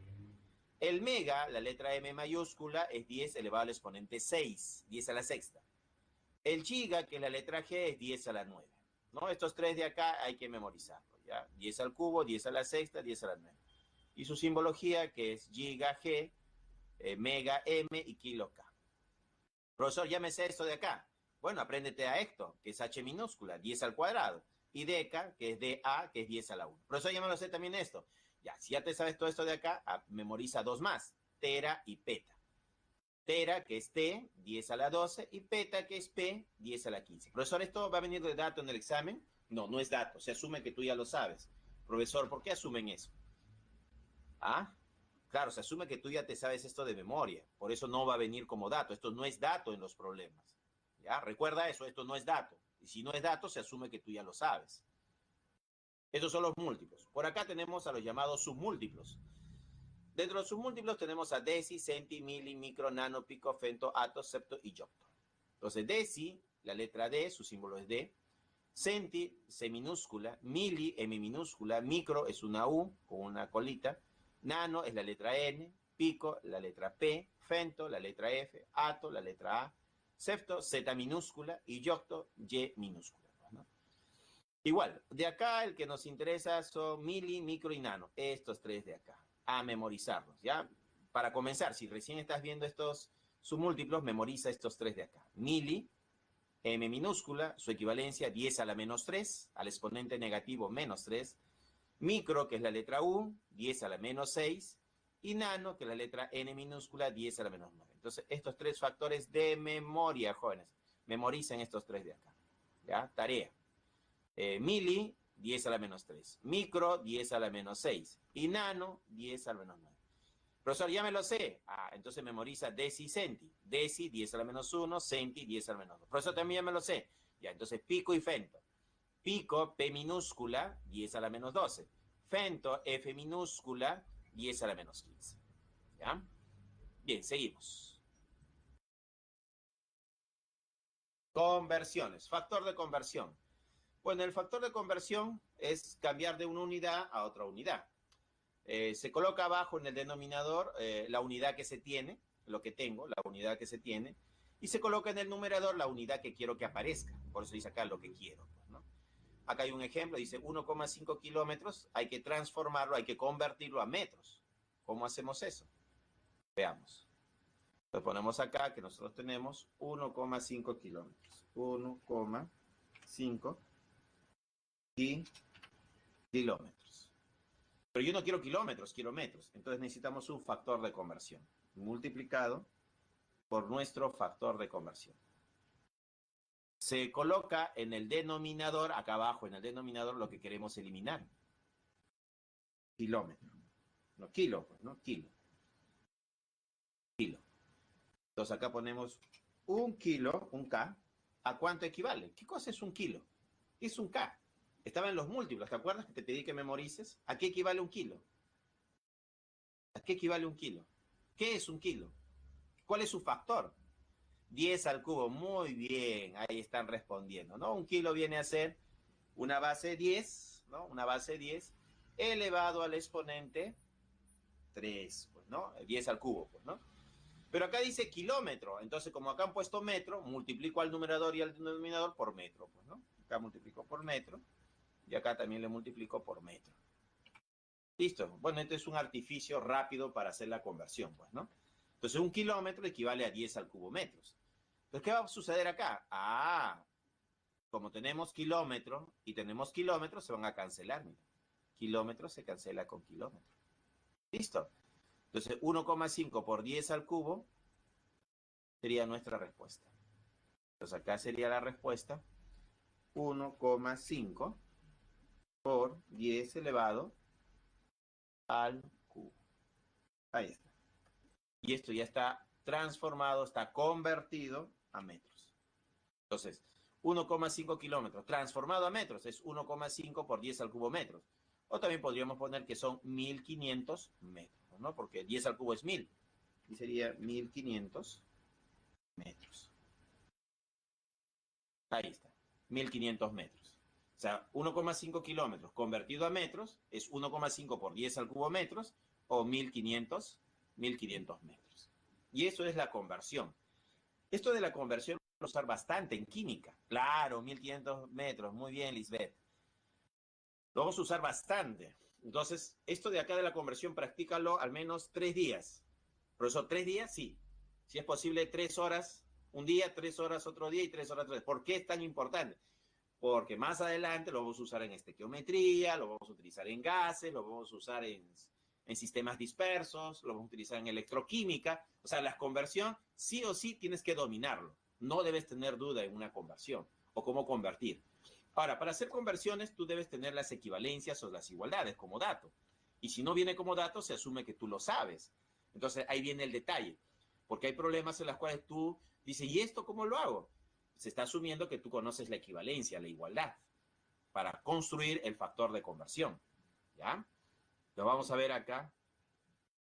El mega, la letra M mayúscula, es 10 elevado al exponente 6, 10 a la sexta. El giga, que es la letra G, es 10 a la 9. ¿No? Estos 3 de acá hay que memorizarlos, ¿ya? 10 al cubo, 10 a la sexta, 10 a la 9. Y su simbología, que es giga G, mega M y kilo K. Profesor, ya me sé esto de acá. Bueno, apréndete a esto, que es H minúscula, 10 al cuadrado. Y deca, que es DA, que es 10 a la 1. Profesor, ya me lo sé también esto. Ya, si ya te sabes todo esto de acá, memoriza 2 más, tera y peta. Tera, que es T, 10 a la 12, y peta, que es P, 10 a la 15. Profesor, ¿esto va a venir de dato en el examen? No, no es dato, se asume que tú ya lo sabes. Profesor, ¿por qué asumen eso? ¿Ah? Claro, se asume que tú ya te sabes esto de memoria, por eso no va a venir como dato. Esto no es dato en los problemas. ¿Ya? Recuerda eso, esto no es dato. Y si no es dato, se asume que tú ya lo sabes. Estos son los múltiplos. Por acá tenemos a los llamados submúltiplos. Dentro de los submúltiplos tenemos a deci, centi, mili, micro, nano, pico, femto, ato, septo y yocto. Entonces, deci, la letra D, su símbolo es D. Centi, C minúscula. Mili, M minúscula. Micro es una U con una colita. Nano es la letra N. Pico, la letra P. Femto, la letra F. Ato, la letra A. Septo, Z minúscula. Y yocto, Y minúscula. ¿No? Igual, de acá el que nos interesa son mili, micro y nano. Estos 3 de acá. A memorizarlos, ¿ya? Para comenzar, si recién estás viendo estos submúltiplos, memoriza estos 3 de acá. Mili, M minúscula, su equivalencia 10 a la menos 3, al exponente negativo menos 3. Micro, que es la letra U, 10 a la menos 6. Y nano, que es la letra N minúscula, 10 a la menos 9. Entonces, estos 3 factores de memoria, jóvenes. Memoricen estos 3 de acá. ¿Ya? Tarea. Mili, 10 a la menos 3. Micro, 10 a la menos 6. Y nano, 10 a la menos 9. Profesor, ya me lo sé. Ah, entonces memoriza deci, centi. Deci, 10 a la menos 1. Centi, 10 a la menos 2. Profesor, también ya me lo sé. Ya, entonces pico y femto. Pico, P minúscula, 10 a la menos 12. Femto, F minúscula, 10 a la menos 15. ¿Ya? Bien, seguimos. Conversiones. Factor de conversión. Bueno, el factor de conversión es cambiar de una unidad a otra unidad. Se coloca abajo en el denominador la unidad que se tiene, lo que tengo, la unidad que se tiene, y se coloca en el numerador la unidad que quiero que aparezca. Por eso dice acá lo que quiero, pues, ¿no? Acá hay un ejemplo, dice 1,5 kilómetros, hay que transformarlo, hay que convertirlo a metros. ¿Cómo hacemos eso? Veamos. Lo ponemos acá que nosotros tenemos 1,5 kilómetros. 1,5 kilómetros. Pero yo no quiero kilómetros, quiero metros. Entonces necesitamos un factor de conversión multiplicado por nuestro factor de conversión. Se coloca en el denominador, acá abajo en el denominador, lo que queremos eliminar. Kilómetro. No, kilo, pues, ¿no? Kilo. Kilo. Entonces acá ponemos un kilo, un K. ¿A cuánto equivale? ¿Qué cosa es un kilo? ¿Qué es un K? Estaba en los múltiplos, ¿te acuerdas que te pedí que memorices? ¿A qué equivale un kilo? ¿A qué equivale un kilo? ¿Qué es un kilo? ¿Cuál es su factor? 10 al cubo. Muy bien, ahí están respondiendo, ¿no? Un kilo viene a ser una base 10, ¿no? Una base 10 elevado al exponente 3, pues, ¿no? 10 al cubo, pues, ¿no? Pero acá dice kilómetro, entonces como acá han puesto metro, multiplico al numerador y al denominador por metro, pues, ¿no? Acá multiplico por metro y acá también le multiplico por metro. Listo. Bueno, este es un artificio rápido para hacer la conversión, pues, ¿no? Entonces un kilómetro equivale a 10 al cubo metros. Entonces, ¿qué va a suceder acá? Como tenemos kilómetro y tenemos kilómetros, se van a cancelar, mira. Kilómetro se cancela con kilómetro. Listo. Entonces, 1,5 por 10 al cubo sería nuestra respuesta. Entonces, acá sería la respuesta 1,5 por 10 elevado al cubo. Ahí está. Y esto ya está transformado, está convertido a metros. Entonces, 1,5 kilómetros transformado a metros es 1,5 por 10 al cubo metros. O también podríamos poner que son 1500 metros, ¿no? Porque 10 al cubo es 1000. Y sería 1500 metros. Ahí está, 1500 metros. O sea, 1,5 kilómetros convertido a metros es 1,5 por 10 al cubo metros o 1500 metros. Y eso es la conversión. Esto de la conversión lo vamos a usar bastante en química. Claro, 1500 metros. Muy bien, Lisbeth. Lo vamos a usar bastante. Entonces, esto de acá de la conversión, practícalo al menos 3 días. Profesor, 3 días, sí. Si es posible, 3 horas un día, 3 horas otro día y 3 horas otro día. ¿Por qué es tan importante? Porque más adelante lo vamos a usar en estequiometría, lo vamos a utilizar en gases, lo vamos a usar en sistemas dispersos, lo vamos a utilizar en electroquímica. O sea, la conversión sí o sí tienes que dominarlo. No debes tener duda en una conversión o cómo convertir. Ahora, para hacer conversiones, tú debes tener las equivalencias o las igualdades como dato. Y si no viene como dato, se asume que tú lo sabes. Entonces, ahí viene el detalle. Porque hay problemas en los cuales tú dices, ¿y esto cómo lo hago? Se está asumiendo que tú conoces la equivalencia, la igualdad, para construir el factor de conversión. ¿Ya? Lo vamos a ver acá.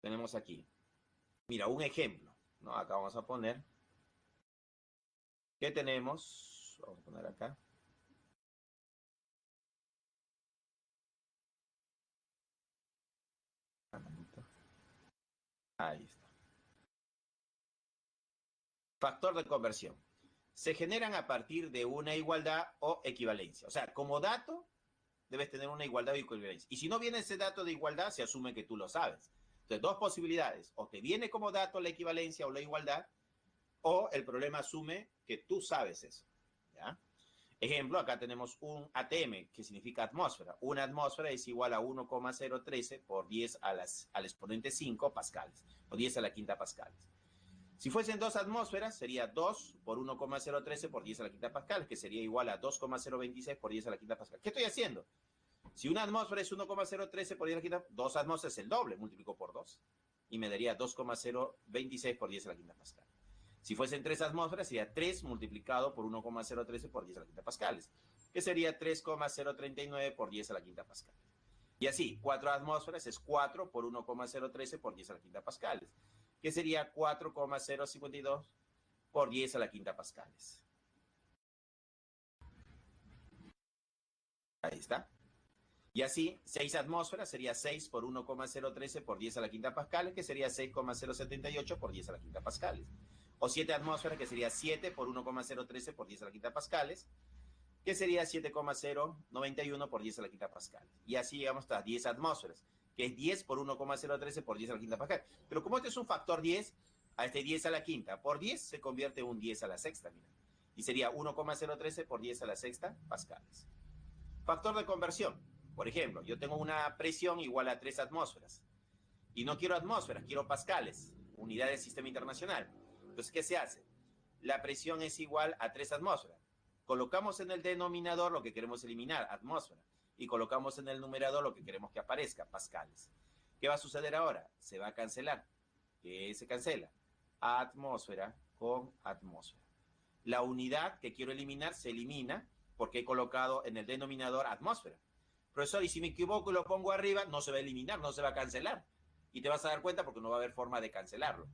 Tenemos aquí. Mira, un ejemplo, ¿no? Acá vamos a poner. ¿Qué tenemos? Vamos a poner acá. Ahí está. Factor de conversión. Se generan a partir de una igualdad o equivalencia. O sea, como dato, debes tener una igualdad o equivalencia. Y si no viene ese dato de igualdad, se asume que tú lo sabes. Entonces, dos posibilidades. O te viene como dato la equivalencia o la igualdad, o el problema asume que tú sabes eso. ¿Ya? Ejemplo, acá tenemos un ATM, que significa atmósfera. Una atmósfera es igual a 1,013 por 10 al exponente 5 pascales, o 10 a la quinta pascales. Si fuesen dos atmósferas, sería 2 por 1,013 por 10 a la quinta pascal, que sería igual a 2,026 por 10 a la quinta pascal. ¿Qué estoy haciendo? Si una atmósfera es 1,013 por 10 a la quinta, dos atmósferas es el doble, multiplico por 2. Y me daría 2,026 por 10 a la quinta pascal. Si fuesen tres atmósferas, sería 3 multiplicado por 1,013 por 10 a la quinta pascales, que sería 3,039 por 10 a la quinta pascal. Y así, 4 atmósferas es 4 por 1,013 por 10 a la quinta pascales, que sería 4,052 por 10 a la quinta pascales. Ahí está. Y así, 6 atmósferas sería 6 por 1,013 por 10 a la quinta pascales, que sería 6,078 por 10 a la quinta pascales. O 7 atmósferas, que sería 7 por 1,013 por 10 a la quinta pascales, que sería 7,091 por 10 a la quinta pascal. Y así llegamos hasta 10 atmósferas, que es 10 por 1,013 por 10 a la quinta pascal. Pero como este es un factor 10, a este 10 a la quinta por 10 se convierte en un 10 a la sexta, mira. Y sería 1,013 por 10 a la sexta pascales. Factor de conversión. Por ejemplo, yo tengo una presión igual a 3 atmósferas. Y no quiero atmósferas, quiero pascales, unidad del sistema internacional. Entonces, ¿qué se hace? La presión es igual a 3 atmósferas. Colocamos en el denominador lo que queremos eliminar, atmósfera, y colocamos en el numerador lo que queremos que aparezca, pascales. ¿Qué va a suceder ahora? Se va a cancelar. ¿Qué se cancela? Atmósfera con atmósfera. La unidad que quiero eliminar se elimina porque he colocado en el denominador atmósfera. Profesor, y si me equivoco y lo pongo arriba, no se va a eliminar, no se va a cancelar. Y te vas a dar cuenta porque no va a haber forma de cancelarlo.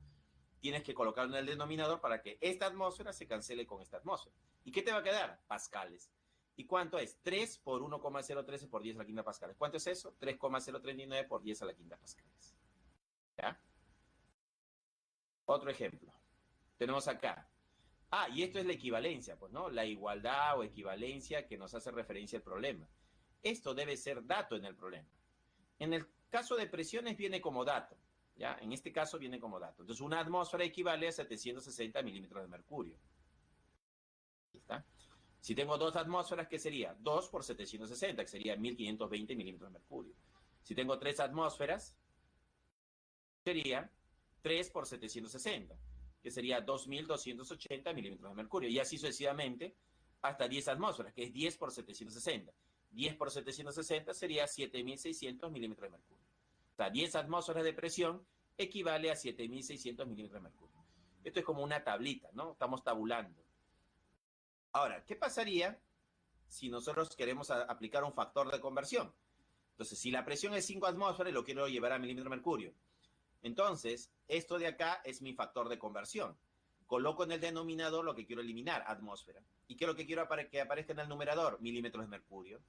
Tienes que colocarlo en el denominador para que esta atmósfera se cancele con esta atmósfera. ¿Y qué te va a quedar? Pascales. ¿Y cuánto es? 3 por 1,013 por 10 a la quinta pascales. ¿Cuánto es eso? 3,039 por 10 a la quinta pascales. ¿Ya? Otro ejemplo. Tenemos acá. Ah, y esto es la equivalencia, pues, ¿no? La igualdad o equivalencia que nos hace referencia al problema. Esto debe ser dato en el problema. En el caso de presiones viene como dato. ¿Ya? En este caso viene como dato. Entonces, una atmósfera equivale a 760 milímetros de mercurio. Ahí está. Si tengo 2 atmósferas, ¿qué sería? 2 por 760, que sería 1520 milímetros de mercurio. Si tengo 3 atmósferas, sería 3 por 760, que sería 2280 milímetros de mercurio. Y así sucesivamente hasta 10 atmósferas, que es 10 por 760. 10 por 760 sería 7600 milímetros de mercurio. O sea, 10 atmósferas de presión equivale a 7600 milímetros de mercurio. Esto es como una tablita, ¿no? Estamos tabulando. Ahora, ¿qué pasaría si nosotros queremos aplicar un factor de conversión? Entonces, si la presión es 5 atmósferas y lo quiero llevar a milímetro de mercurio, entonces, esto de acá es mi factor de conversión. Coloco en el denominador lo que quiero eliminar, atmósfera. ¿Y qué es lo que quiero que aparezca en el numerador? Milímetros de mercurio.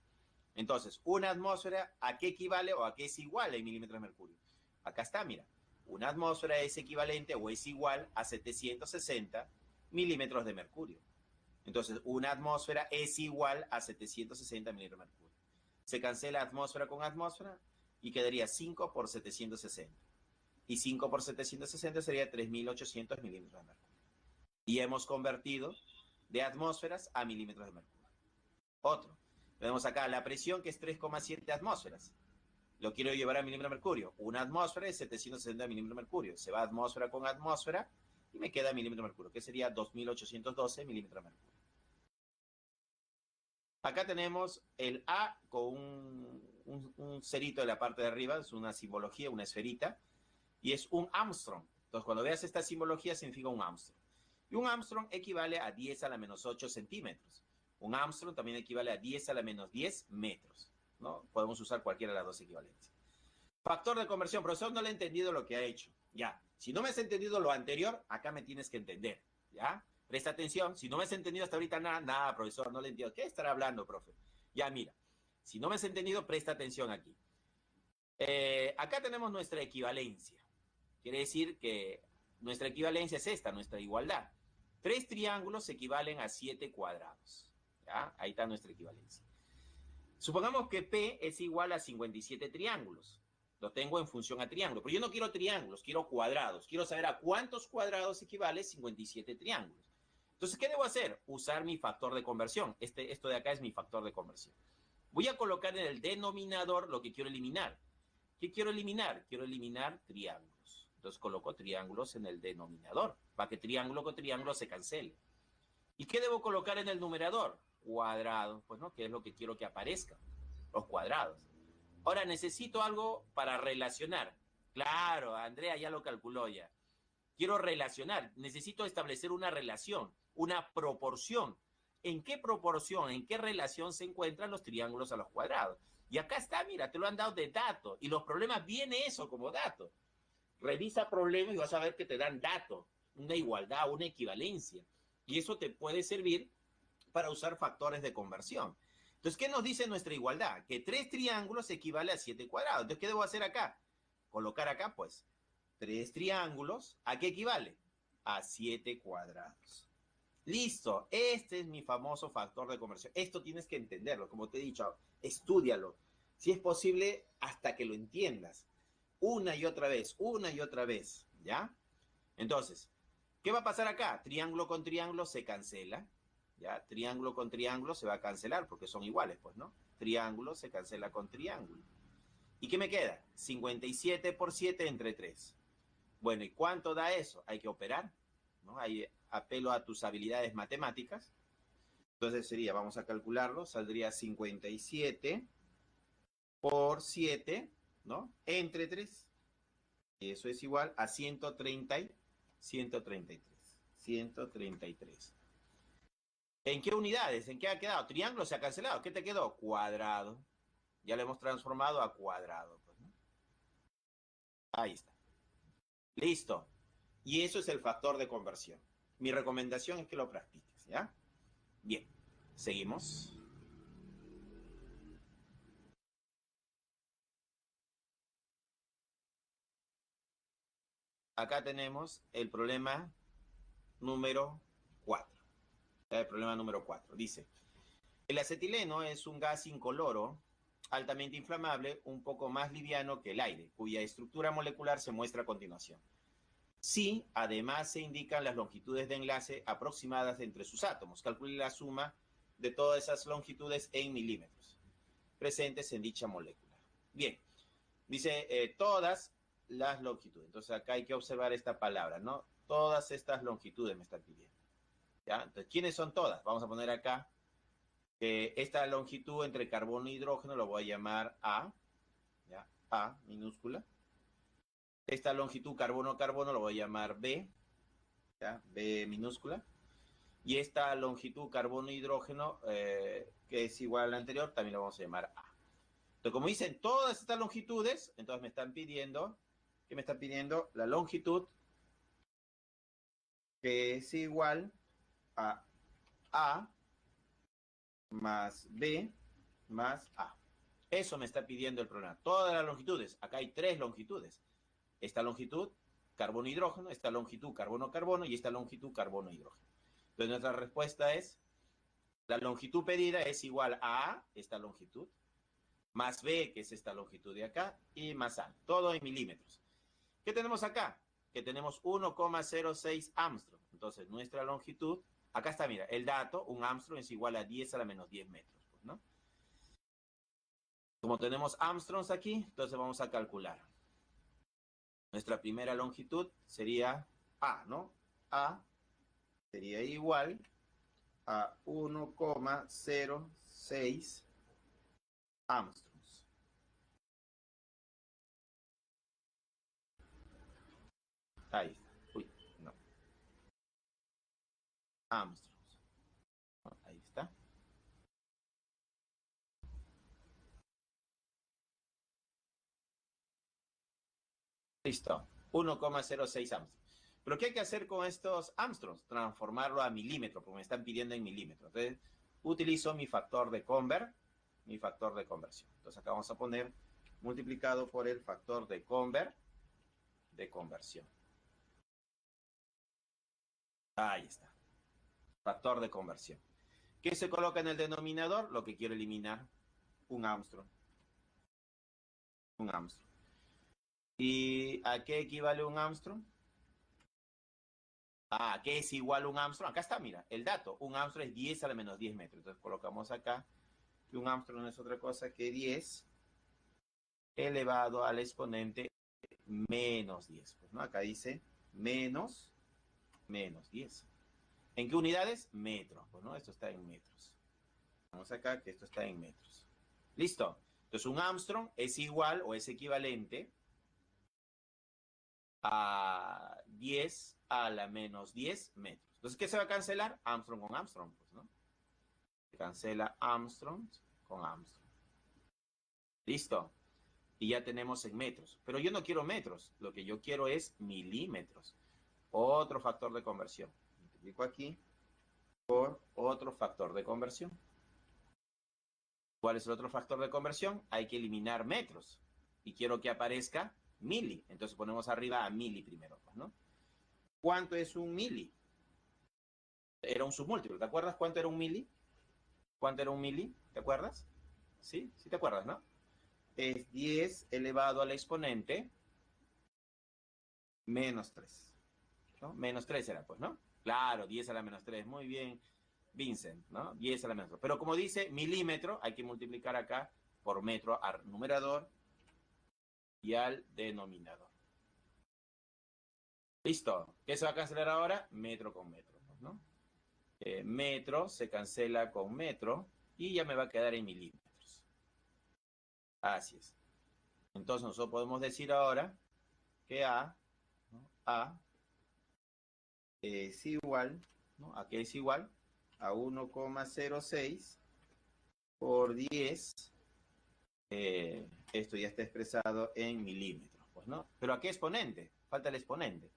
Entonces, una atmósfera, ¿a qué equivale o a qué es igual en milímetros de mercurio? Acá está, mira. Una atmósfera es equivalente o es igual a 760 milímetros de mercurio. Entonces, una atmósfera es igual a 760 milímetros de mercurio. Se cancela atmósfera con atmósfera y quedaría 5 por 760. Y 5 por 760 sería 3800 milímetros de mercurio. Y hemos convertido de atmósferas a milímetros de mercurio. Otro. Tenemos acá la presión, que es 3,7 atmósferas. Lo quiero llevar a milímetros de mercurio. Una atmósfera es 760 milímetros de mercurio. Se va atmósfera con atmósfera y me queda milímetros de mercurio, que sería 2812 milímetros de mercurio. Acá tenemos el A con un cerito de la parte de arriba, es una simbología, una esferita, y es un Armstrong. Entonces, cuando veas esta simbología, significa un Armstrong. Y un Armstrong equivale a 10 a la menos 8 centímetros. Un Armstrong también equivale a 10 a la menos 10 metros, ¿no? Podemos usar cualquiera de las dos equivalencias. Factor de conversión. Profesor, no le he entendido lo que ha hecho. Ya. Si no me has entendido lo anterior, acá me tienes que entender. ¿Ya? Presta atención. Si no me has entendido hasta ahorita nada, profesor, no le entiendo. ¿Qué estará hablando, profe? Ya, mira. Si no me has entendido, presta atención aquí. Acá tenemos nuestra equivalencia. Quiere decir que nuestra equivalencia es esta, nuestra igualdad. 3 triángulos equivalen a 7 cuadrados. ¿Ya? Ahí está nuestra equivalencia. Supongamos que P es igual a 57 triángulos. Lo tengo en función a triángulo. Pero yo no quiero triángulos, quiero cuadrados. Quiero saber a cuántos cuadrados equivale 57 triángulos. Entonces, ¿qué debo hacer? Usar mi factor de conversión. Esto de acá es mi factor de conversión. Voy a colocar en el denominador lo que quiero eliminar. ¿Qué quiero eliminar? Quiero eliminar triángulos. Entonces coloco triángulos en el denominador, para que triángulo con triángulo se cancele. ¿Y qué debo colocar en el numerador? Cuadrados, pues no, que es lo que quiero que aparezca, los cuadrados. Ahora necesito algo para relacionar. Claro, Andrea ya lo calculó ya. Quiero relacionar, necesito establecer una relación, una proporción en qué proporción, en qué relación se encuentran los triángulos a los cuadrados. Y acá está, mira, te lo han dado de dato. Y los problemas viene eso como dato. Revisa problemas y vas a ver que te dan datos, una igualdad, una equivalencia. Y eso te puede servir para usar factores de conversión. Entonces, ¿qué nos dice nuestra igualdad? Que 3 triángulos equivale a 7 cuadrados. Entonces, ¿qué debo hacer acá? Colocar acá, pues, 3 triángulos. ¿A qué equivale? A 7 cuadrados. Listo, este es mi famoso factor de conversión. Esto tienes que entenderlo, como te he dicho, estúdialo. Si es posible, hasta que lo entiendas. Una y otra vez, ¿ya? Entonces, ¿qué va a pasar acá? Triángulo con triángulo se cancela, ¿ya? Triángulo con triángulo se va a cancelar porque son iguales, pues, ¿no? Triángulo se cancela con triángulo. ¿Y qué me queda? 57 por 7 entre 3. Bueno, ¿y cuánto da eso? Hay que operar, ¿no? Ahí apelo a tus habilidades matemáticas. Entonces sería, vamos a calcularlo, saldría 57 por 7, ¿no? Entre 3. Y eso es igual a 133. 133. ¿En qué unidades? ¿En qué ha quedado? Triángulo se ha cancelado. ¿Qué te quedó? Cuadrado. Ya lo hemos transformado a cuadrado, pues, ¿no? Ahí está. Listo. Y eso es el factor de conversión. Mi recomendación es que lo practiques, ¿ya? Bien, seguimos. Acá tenemos el problema número 4. El problema número 4 dice, el acetileno es un gas incoloro altamente inflamable, un poco más liviano que el aire, cuya estructura molecular se muestra a continuación. Sí, además se indican las longitudes de enlace aproximadas entre sus átomos. Calcule la suma de todas esas longitudes en milímetros presentes en dicha molécula. Bien, dice todas las longitudes. Entonces acá hay que observar esta palabra, ¿no? Todas estas longitudes me están pidiendo. ¿Ya? Entonces, ¿quiénes son todas? Vamos a poner acá que esta longitud entre carbono e hidrógeno lo voy a llamar A, ¿ya? A minúscula. Esta longitud carbono-carbono lo voy a llamar B, ¿ya? B minúscula. Y esta longitud carbono-hidrógeno, que es igual a la anterior, también lo vamos a llamar A. Entonces, como dicen todas estas longitudes, entonces me están pidiendo, ¿qué me están pidiendo? La longitud que es igual a A más B más A. Eso me está pidiendo el programa. Todas las longitudes. Acá hay 3 longitudes. Esta longitud, carbono-hidrógeno, esta longitud, carbono-carbono y esta longitud, carbono-hidrógeno. Entonces nuestra respuesta es, la longitud pedida es igual a esta longitud, más B, que es esta longitud de acá, y más A. Todo en milímetros. ¿Qué tenemos acá? Que tenemos 1,06 Armstrong. Entonces nuestra longitud, acá está, mira, el dato, un Armstrong es igual a 10 a la menos 10 metros, pues, ¿no? Como tenemos Armstrongs aquí, entonces vamos a calcular. Nuestra primera longitud sería A, ¿no? A sería igual a 1,06 Armstrongs. Ahí está. Uy, no. Armstrongs. Ahí está. Listo. 1,06 Armstrong. Pero ¿qué hay que hacer con estos Armstrongs? Transformarlo a milímetros, porque me están pidiendo en milímetros. Entonces, utilizo mi factor de conversión. Entonces, acá vamos a poner multiplicado por el factor de conversión. Ahí está. Factor de conversión. ¿Qué se coloca en el denominador? Lo que quiero eliminar. Un Armstrong. Un Armstrong. ¿Y a qué equivale un Armstrong? Ah, ¿qué es igual a un Armstrong? Acá está, mira, el dato. Un Armstrong es 10 a la menos 10 metros. Entonces colocamos acá que un Armstrong no es otra cosa que 10 elevado al exponente menos 10. Pues, ¿no? Acá dice menos 10. ¿En qué unidades? Metros. Pues, ¿no? Esto está en metros. Vamos acá que esto está en metros. ¿Listo? Entonces un Armstrong es igual o es equivalente a 10 a la menos 10 metros. Entonces, ¿qué se va a cancelar? Armstrong con Armstrong, pues, ¿no? Se cancela Armstrong con Armstrong. ¿Listo? Y ya tenemos en metros. Pero yo no quiero metros. Lo que yo quiero es milímetros. Otro factor de conversión. Multiplico aquí por otro factor de conversión. ¿Cuál es el otro factor de conversión? Hay que eliminar metros. Y quiero que aparezca mili. Entonces ponemos arriba a mili primero, pues, ¿no? ¿Cuánto es un mili? Era un submúltiplo. ¿Te acuerdas cuánto era un mili? ¿Cuánto era un mili? ¿Te acuerdas? Sí, sí te acuerdas, ¿no? Es 10 elevado al exponente menos 3. ¿No? Menos 3 era, pues, ¿no? Claro, 10 a la menos 3. Muy bien, Vincent, ¿no? 10 a la menos 3. Pero como dice milímetro, hay que multiplicar acá por metro al numerador y al denominador. ¿Listo? ¿Qué se va a cancelar ahora? Metro con metro, ¿no? Metro se cancela con metro y ya me va a quedar en milímetros. Así es. Entonces nosotros podemos decir ahora que A, ¿no? A es igual, ¿no? ¿A qué es igual? A 1,06 por 10. Esto ya está expresado en milímetros, pues, ¿no? Pero ¿a qué exponente? Falta el exponente.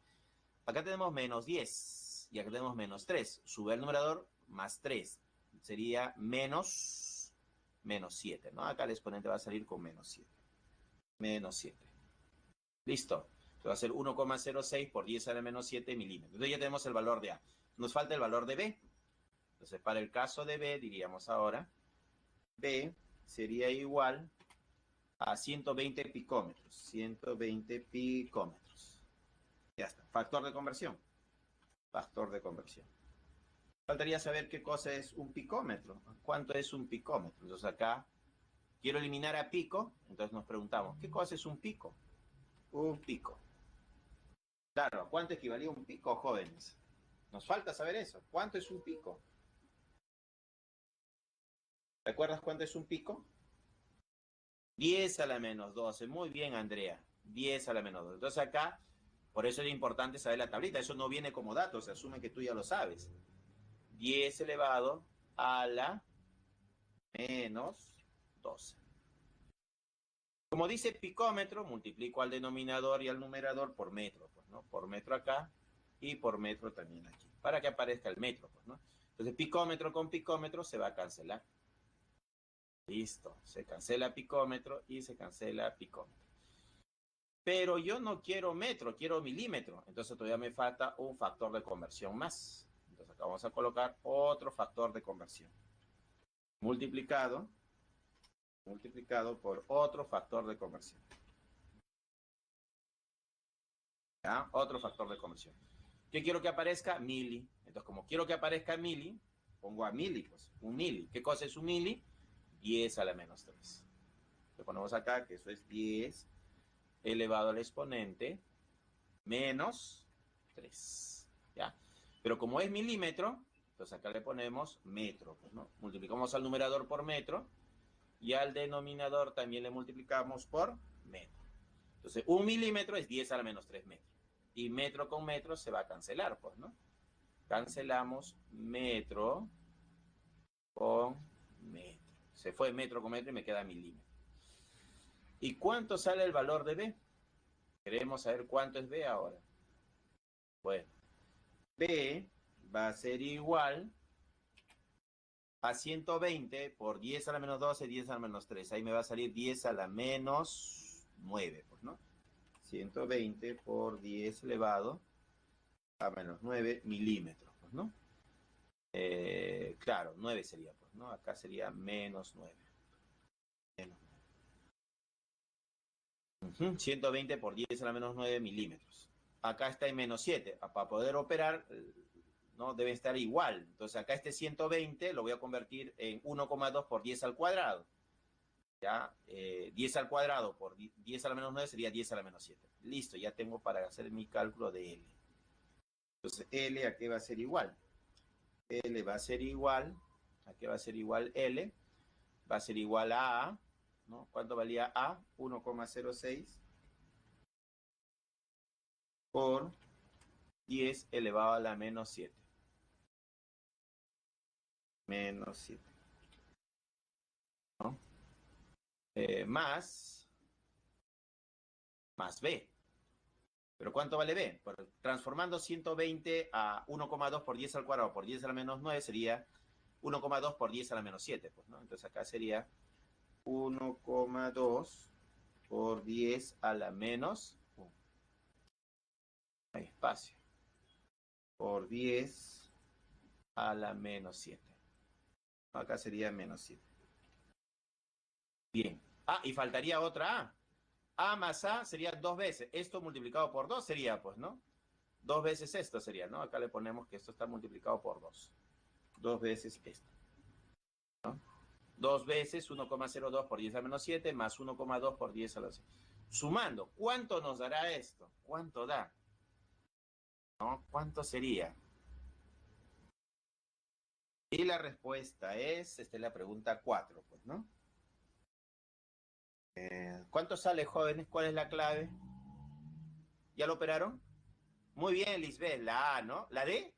Acá tenemos menos 10 y acá tenemos menos 3. Sube al numerador más 3. Sería menos 7, ¿no? Acá el exponente va a salir con menos 7. Menos 7. Listo. Entonces va a ser 1,06 por 10 a la menos 7 milímetros. Entonces ya tenemos el valor de A. Nos falta el valor de B. Entonces para el caso de B diríamos ahora, B sería igual a 120 picómetros. 120 picómetros. Ya está. Factor de conversión. Factor de conversión. Faltaría saber qué cosa es un picómetro. ¿Cuánto es un picómetro? Entonces acá quiero eliminar a pico. Entonces nos preguntamos, ¿qué cosa es un pico? Un pico. Claro, ¿a cuánto equivalía un pico, jóvenes? Nos falta saber eso. ¿Cuánto es un pico? ¿Recuerdas cuánto es un pico? 10 a la menos 12. Muy bien, Andrea. 10 a la menos 12. Entonces acá, por eso es importante saber la tablita. Eso no viene como dato, se asume que tú ya lo sabes. 10 elevado a la menos 12. Como dice picómetro, multiplico al denominador y al numerador por metro, pues, ¿no? Por metro acá y por metro también aquí, para que aparezca el metro, pues, ¿no? Entonces, picómetro con picómetro se va a cancelar. Listo, se cancela picómetro y se cancela picómetro. Pero yo no quiero metro, quiero milímetro. Entonces todavía me falta un factor de conversión más. Entonces acá vamos a colocar otro factor de conversión. Multiplicado por otro factor de conversión. ¿Ya? Otro factor de conversión. ¿Qué quiero que aparezca? Mili. Entonces, como quiero que aparezca mili, pongo a mili, pues, un mili. ¿Qué cosa es un mili? 10 a la menos 3. Le ponemos acá que eso es 10 elevado al exponente menos 3. ¿Ya? Pero como es milímetro, entonces acá le ponemos metro, pues, ¿no? Multiplicamos al numerador por metro y al denominador también le multiplicamos por metro. Entonces, un milímetro es 10 a la menos 3 metros. Y metro con metro se va a cancelar, pues, ¿no? Cancelamos metro con metro. Se fue metro con metro y me queda milímetro. ¿Y cuánto sale el valor de B? Queremos saber cuánto es B ahora. Bueno, B va a ser igual a 120 por 10 a la menos 12, 10 a la menos 3. Ahí me va a salir 10 a la menos 9, pues, ¿no? 120 por 10 elevado a menos 9 milímetros, pues, ¿no? Claro, 9 sería, pues, ¿no? Acá sería menos 9. Menos 9. 120 por 10 a la menos 9 milímetros. Acá está en menos 7. Para poder operar, ¿no? Debe estar igual. Entonces acá este 120 lo voy a convertir en 1,2 por 10 al cuadrado. ¿Ya? 10 al cuadrado por 10 a la menos 9 sería 10 a la menos 7. Listo, ya tengo para hacer mi cálculo de L. Entonces L a qué va a ser igual. L va a ser igual, ¿a qué va a ser igual L? Va a ser igual a A, ¿no? ¿Cuánto valía A? 1,06 por 10 elevado a la menos 7. Menos 7. más B. ¿Pero cuánto vale B? Transformando 120 a 1,2 por 10 al cuadrado por 10 a la menos 9 sería 1,2 por 10 a la menos 7. Pues, ¿no? Entonces acá sería 1,2 por 10 a la menos... hay espacio. Por 10 a la menos 7. Acá sería menos 7. Bien. Ah, y faltaría otra A. A más A sería 2 veces. Esto multiplicado por 2 sería, pues, ¿no? 2 veces esto sería, ¿no? Acá le ponemos que esto está multiplicado por 2. 2 veces esto, ¿no? 2 veces 1,02 por 10 a la menos 7 más 1,2 por 10 a la 7. Sumando, ¿cuánto nos dará esto? ¿Cuánto da? ¿No? ¿Cuánto sería? Y la respuesta es, esta es la pregunta 4, pues, ¿no? ¿Cuánto sale, jóvenes? ¿Cuál es la clave? ¿Ya lo operaron? Muy bien, Lisbeth, la A, ¿no? ¿La D?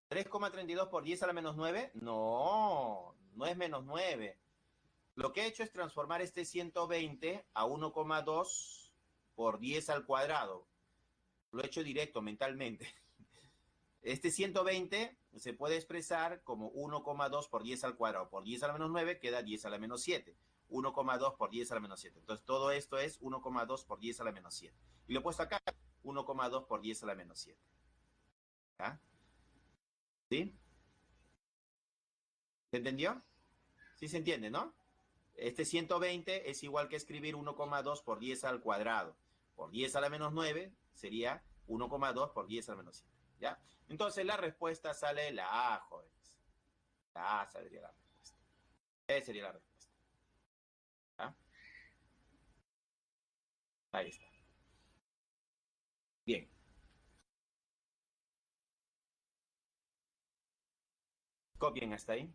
3,32 por 10 a la menos 9. No, no es menos 9. Lo que he hecho es transformar este 120 a 1,2 por 10 al cuadrado. Lo he hecho directo mentalmente. Este 120 se puede expresar como 1,2 por 10 al cuadrado. Por 10 a la menos 9 queda 10 a la menos 7. 1,2 por 10 a la menos 7. Entonces todo esto es 1,2 por 10 a la menos 7. Y lo he puesto acá, 1,2 por 10 a la menos 7. ¿Ah? ¿Sí? ¿Se entendió? Sí se entiende, ¿no? Este 120 es igual que escribir 1,2 por 10 al cuadrado. Por 10 a la menos 9 sería 1,2 por 10 a la menos 7. ¿Ya? Entonces la respuesta sale la A, jóvenes. La A saldría la respuesta. Esa sería la respuesta. ¿Ya? Ahí está. Bien. Copien hasta ahí.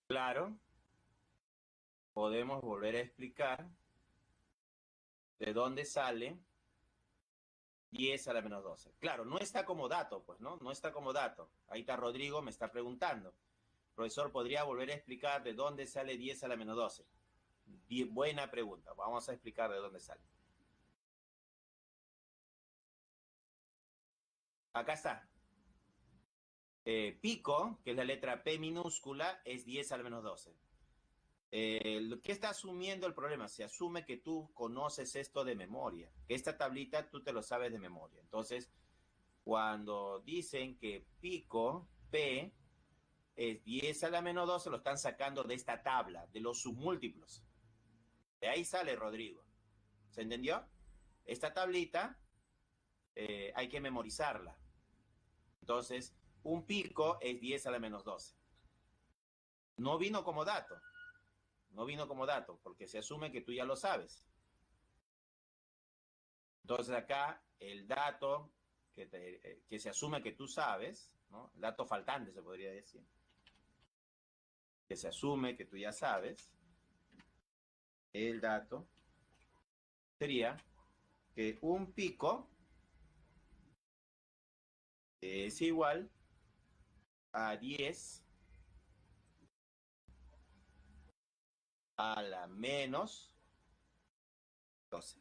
Claro, podemos volver a explicar de dónde sale 10 a la menos 12. Claro, no está como dato, pues, ¿no? No está como dato. Ahí está Rodrigo, me está preguntando. Profesor, ¿podría volver a explicar de dónde sale 10 a la menos 12? Bien, buena pregunta. Vamos a explicar de dónde sale. Acá está. Pico, que es la letra P minúscula, es 10 a la menos 12. ¿Qué está asumiendo el problema? Se asume que tú conoces esto de memoria, que esta tablita tú te lo sabes de memoria. Entonces, cuando dicen que pico, P, es 10 a la menos 12, lo están sacando de esta tabla, de los submúltiplos. De ahí sale Rodrigo. ¿Se entendió? Esta tablita hay que memorizarla. Entonces, un pico es 10 a la menos 12. No vino como dato, no vino como dato, porque se asume que tú ya lo sabes. Entonces acá el dato que se asume que tú sabes, ¿no? El dato faltante se podría decir, que se asume que tú ya sabes, el dato sería que un pico es igual a 10 a la menos 12.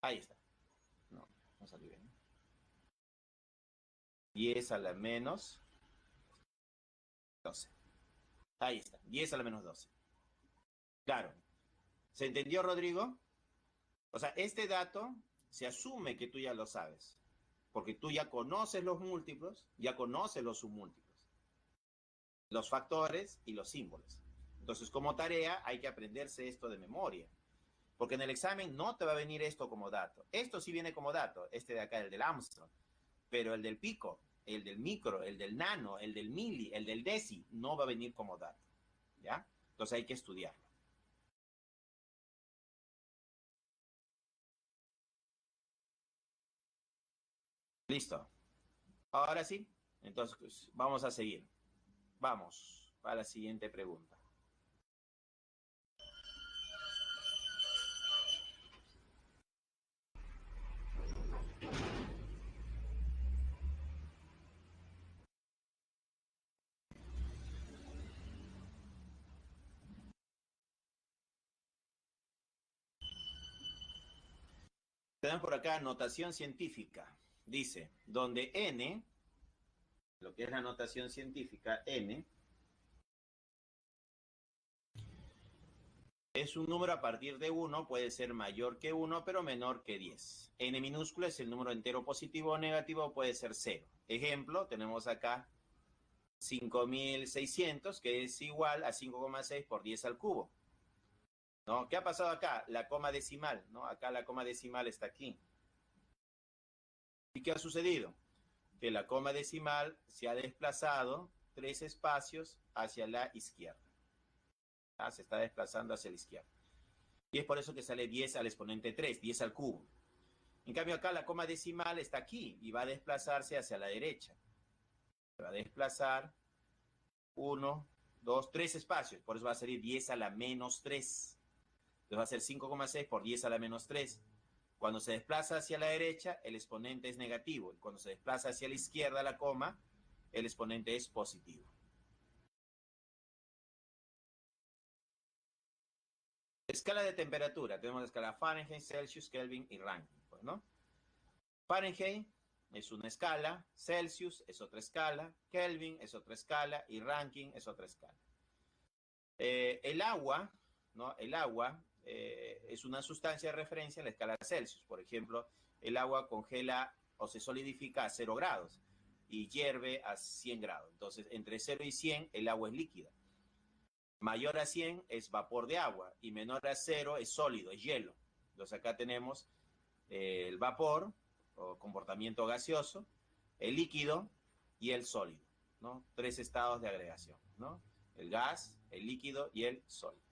Ahí está. No, no salió bien. 10 a la menos 12. Ahí está. 10 a la menos 12. Claro. ¿Se entendió, Rodrigo? O sea, este dato se asume que tú ya lo sabes, porque tú ya conoces los múltiplos, ya conoces los submúltiplos, los factores y los símbolos. Entonces, como tarea, hay que aprenderse esto de memoria, porque en el examen no te va a venir esto como dato. Esto sí viene como dato, este de acá, el del Armstrong, pero el del pico, el del micro, el del nano, el del mili, el del deci, no va a venir como dato, ¿ya? Entonces hay que estudiarlo. Listo. Ahora sí, entonces pues, vamos a seguir. Vamos a la siguiente pregunta. Tenemos por acá notación científica. Dice, donde n, lo que es la notación científica, n, es un número a partir de uno, puede ser mayor que uno, pero menor que 10. N minúsculo es el número entero positivo o negativo, puede ser cero. Ejemplo, tenemos acá 5600, que es igual a 5,6 por 10 al cubo. ¿No? ¿Qué ha pasado acá? La coma decimal, ¿no? Acá la coma decimal está aquí. ¿Y qué ha sucedido? Que la coma decimal se ha desplazado 3 espacios hacia la izquierda. Se está desplazando hacia la izquierda. Y es por eso que sale 10 al exponente 3, 10 al cubo. En cambio acá la coma decimal está aquí y va a desplazarse hacia la derecha. Se va a desplazar 1, 2, 3 espacios. Por eso va a salir 10 a la menos 3. Entonces va a ser 5,6 por 10 a la menos 3. Cuando se desplaza hacia la derecha, el exponente es negativo. Y cuando se desplaza hacia la izquierda la coma, el exponente es positivo. Escala de temperatura. Tenemos la escala Fahrenheit, Celsius, Kelvin y Rankine. Pues, ¿no? Fahrenheit es una escala, Celsius es otra escala, Kelvin es otra escala y Rankine es otra escala. El agua, ¿no? El agua es una sustancia de referencia en la escala Celsius. Por ejemplo, el agua congela o se solidifica a 0 grados y hierve a 100 grados. Entonces, entre 0 y 100, el agua es líquida. Mayor a 100 es vapor de agua y menor a 0 es sólido, es hielo. Entonces, acá tenemos el vapor o comportamiento gaseoso, el líquido y el sólido, ¿no? Tres estados de agregación, ¿no? El gas, el líquido y el sólido.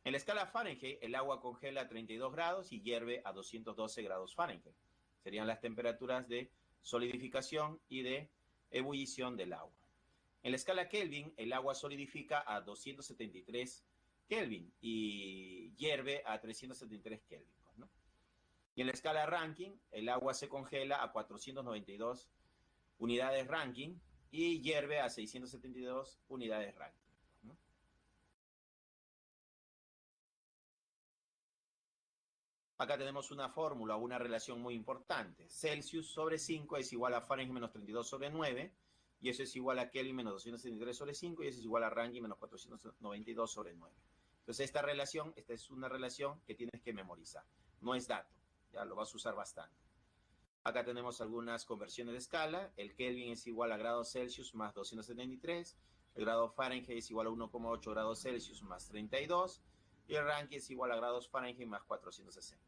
En la escala Fahrenheit, el agua congela a 32 grados y hierve a 212 grados Fahrenheit. Serían las temperaturas de solidificación y de ebullición del agua. En la escala Kelvin, el agua solidifica a 273 Kelvin y hierve a 373 Kelvin, ¿no? Y en la escala Rankine, el agua se congela a 492 unidades Rankine y hierve a 672 unidades Rankine, ¿no? Acá tenemos una fórmula, una relación muy importante. Celsius sobre 5 es igual a Fahrenheit menos 32 sobre 9, y eso es igual a Kelvin menos 273 sobre 5, y eso es igual a Rankine menos 492 sobre 9. Entonces esta es una relación que tienes que memorizar. No es dato, ya lo vas a usar bastante. Acá tenemos algunas conversiones de escala. El Kelvin es igual a grados Celsius más 273. El grado Fahrenheit es igual a 1,8 grados Celsius más 32. Y el Rankine es igual a grados Fahrenheit más 460.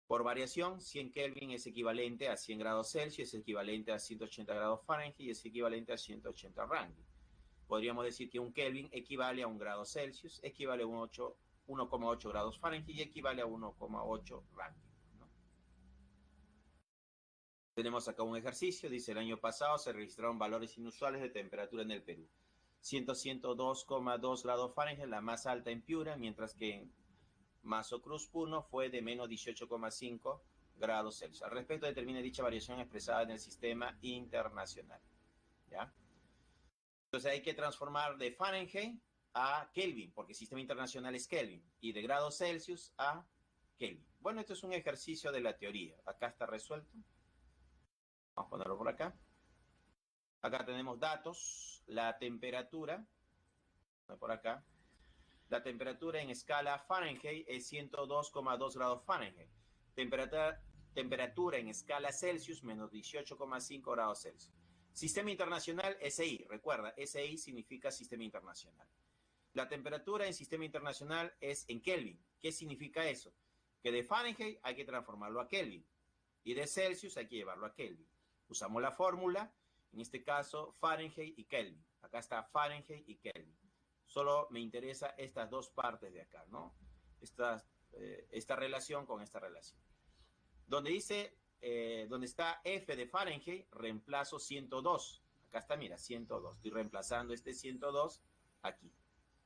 Por variación, 100 Kelvin es equivalente a 100 grados Celsius, es equivalente a 180 grados Fahrenheit y es equivalente a 180 Rankine. Podríamos decir que un Kelvin equivale a 1 grado Celsius, equivale a 1,8 grados Fahrenheit y equivale a 1,8 Rankine. Tenemos acá un ejercicio, dice el año pasado se registraron valores inusuales de temperatura en el Perú. 102,2 grados Fahrenheit, la más alta en Piura, mientras que en Mazo Cruz Puno fue de menos 18,5 grados Celsius. Al respecto, determine dicha variación expresada en el sistema internacional. ¿Ya? Entonces hay que transformar de Fahrenheit a Kelvin, porque el sistema internacional es Kelvin, y de grados Celsius a Kelvin. Bueno, esto es un ejercicio de la teoría. Acá está resuelto. Vamos a ponerlo por acá. Acá tenemos datos, la temperatura, por acá. La temperatura en escala Fahrenheit es 102,2 grados Fahrenheit. Temperatura en escala Celsius, menos 18,5 grados Celsius. Sistema internacional, SI. Recuerda, SI significa sistema internacional. La temperatura en sistema internacional es en Kelvin. ¿Qué significa eso? Que de Fahrenheit hay que transformarlo a Kelvin. Y de Celsius hay que llevarlo a Kelvin. Usamos la fórmula, en este caso Fahrenheit y Kelvin. Acá está Fahrenheit y Kelvin. Solo me interesa estas dos partes de acá, ¿no? Esta relación con esta relación. Donde dice, donde está F de Fahrenheit, reemplazo 102. Acá está, mira, 102. Estoy reemplazando este 102 aquí,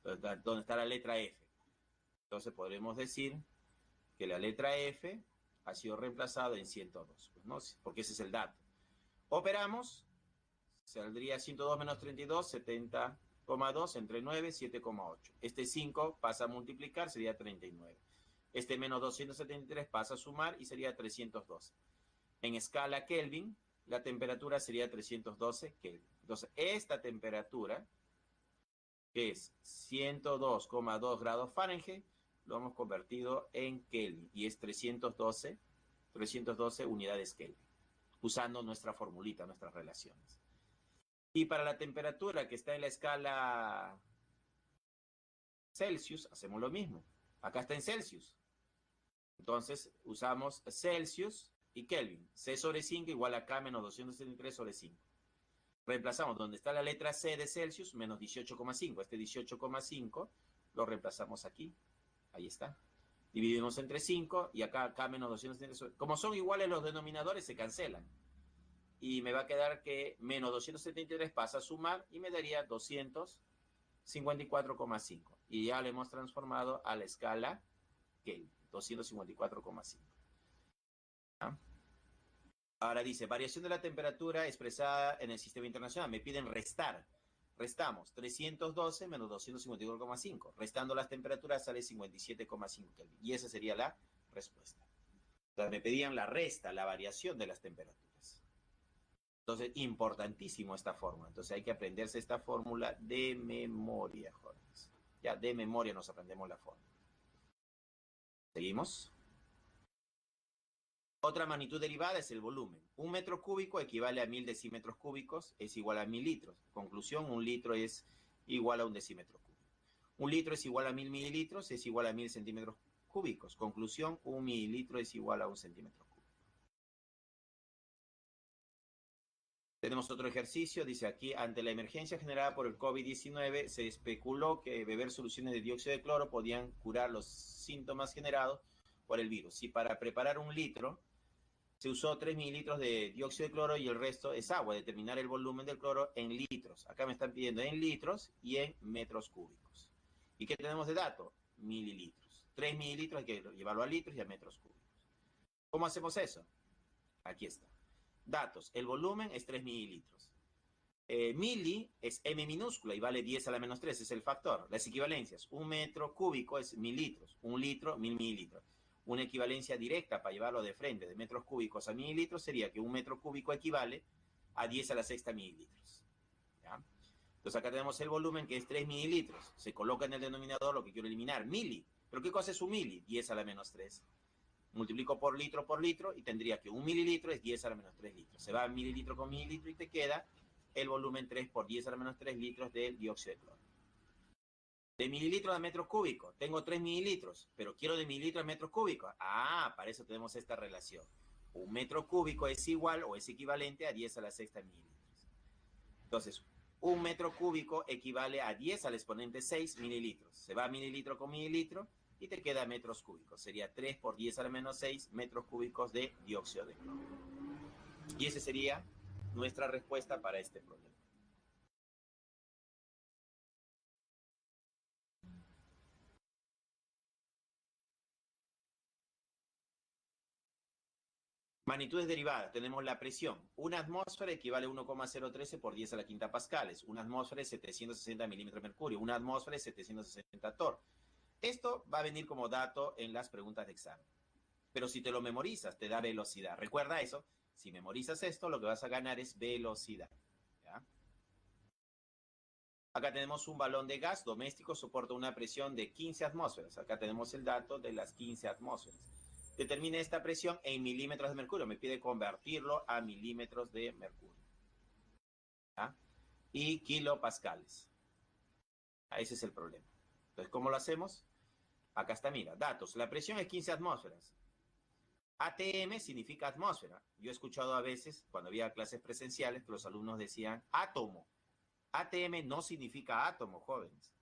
donde está la letra F. Entonces podremos decir que la letra F ha sido reemplazada en 102, pues, ¿no? Porque ese es el dato. Operamos, saldría 102 menos 32, 70,2 entre 9, 7,8. Este 5 pasa a multiplicar, sería 39. Este menos 273 pasa a sumar y sería 312. En escala Kelvin, la temperatura sería 312 Kelvin. Entonces, esta temperatura, que es 102,2 grados Fahrenheit, lo hemos convertido en Kelvin y es 312 unidades Kelvin, usando nuestra formulita, nuestras relaciones. Y para la temperatura que está en la escala Celsius, hacemos lo mismo. Acá está en Celsius. Entonces, usamos Celsius y Kelvin. C sobre 5 igual a K menos 273 sobre 5. Reemplazamos donde está la letra C de Celsius, menos 18,5. Este 18,5 lo reemplazamos aquí. Ahí está. Dividimos entre 5 y acá K menos 273. Como son iguales los denominadores, se cancelan. Y me va a quedar que menos 273 pasa a sumar y me daría 254,5. Y ya lo hemos transformado a la escala Kelvin, 254,5. ¿Ah? Ahora dice, variación de la temperatura expresada en el sistema internacional. Me piden restar. Restamos 312 menos 254,5. Restando las temperaturas sale 57,5 Kelvin. Y esa sería la respuesta. Entonces me pedían la resta, la variación de las temperaturas. Entonces, importantísimo esta fórmula. Entonces hay que aprenderse esta fórmula de memoria, jóvenes. Ya de memoria nos aprendemos la fórmula. ¿Seguimos? Otra magnitud derivada es el volumen. Un metro cúbico equivale a 1000 decímetros cúbicos, es igual a 1000 litros. Conclusión, un litro es igual a un decímetro cúbico. Un litro es igual a 1000 mililitros, es igual a 1000 centímetros cúbicos. Conclusión, un mililitro es igual a un centímetro cúbico. Tenemos otro ejercicio, dice aquí, ante la emergencia generada por el COVID-19, se especuló que beber soluciones de dióxido de cloro podían curar los síntomas generados por el virus. Si para preparar un litro se usó 3 mililitros de dióxido de cloro y el resto es agua, determinar el volumen del cloro en litros. Acá me están pidiendo en litros y en metros cúbicos. ¿Y qué tenemos de dato? Mililitros. 3 mililitros hay que llevarlo a litros y a metros cúbicos. ¿Cómo hacemos eso? Aquí está. Datos. El volumen es 3 mililitros. Mili es M minúscula y vale 10 a la menos 3, es el factor. Las equivalencias, un metro cúbico es 1000 litros, un litro, 1000 mililitros. Una equivalencia directa para llevarlo de frente de metros cúbicos a mililitros sería que un metro cúbico equivale a 10 a la sexta mililitros. ¿Ya? Entonces acá tenemos el volumen que es 3 mililitros. Se coloca en el denominador lo que quiero eliminar, mili. ¿Pero qué cosa es un mili? 10 a la menos 3. Multiplico por litro y tendría que un mililitro es 10 a la menos 3 litros. Se va mililitro con mililitro y te queda el volumen 3 por 10 a la menos 3 litros del dióxido de cloro. De mililitros a metros cúbicos, tengo 3 mililitros, pero quiero de mililitros a metros cúbicos. Ah, para eso tenemos esta relación. Un metro cúbico es igual o es equivalente a 10 a la sexta mililitros. Entonces, un metro cúbico equivale a 10 al exponente 6 mililitros. Se va mililitro con mililitro y te queda metros cúbicos. Sería 3 por 10 a la menos 6 metros cúbicos de dióxido de cloro. Y esa sería nuestra respuesta para este problema. Magnitudes derivadas. Tenemos la presión. Una atmósfera equivale a 1,013 por 10 a la quinta pascales. Una atmósfera es 760 milímetros de mercurio. Una atmósfera es 760 torr. Esto va a venir como dato en las preguntas de examen. Pero si te lo memorizas, te da velocidad. Recuerda eso. Si memorizas esto, lo que vas a ganar es velocidad. ¿Ya? Acá tenemos un balón de gas doméstico, soporta una presión de 15 atmósferas. Acá tenemos el dato de las 15 atmósferas. Determine esta presión en milímetros de mercurio. Me pide convertirlo a milímetros de mercurio. ¿Ya? Y kilopascales. Ese es el problema. Entonces, ¿cómo lo hacemos? Acá está, mira, datos. La presión es 15 atmósferas. ATM significa atmósfera. Yo he escuchado a veces, cuando había clases presenciales, que los alumnos decían átomo. ATM no significa átomo, jóvenes.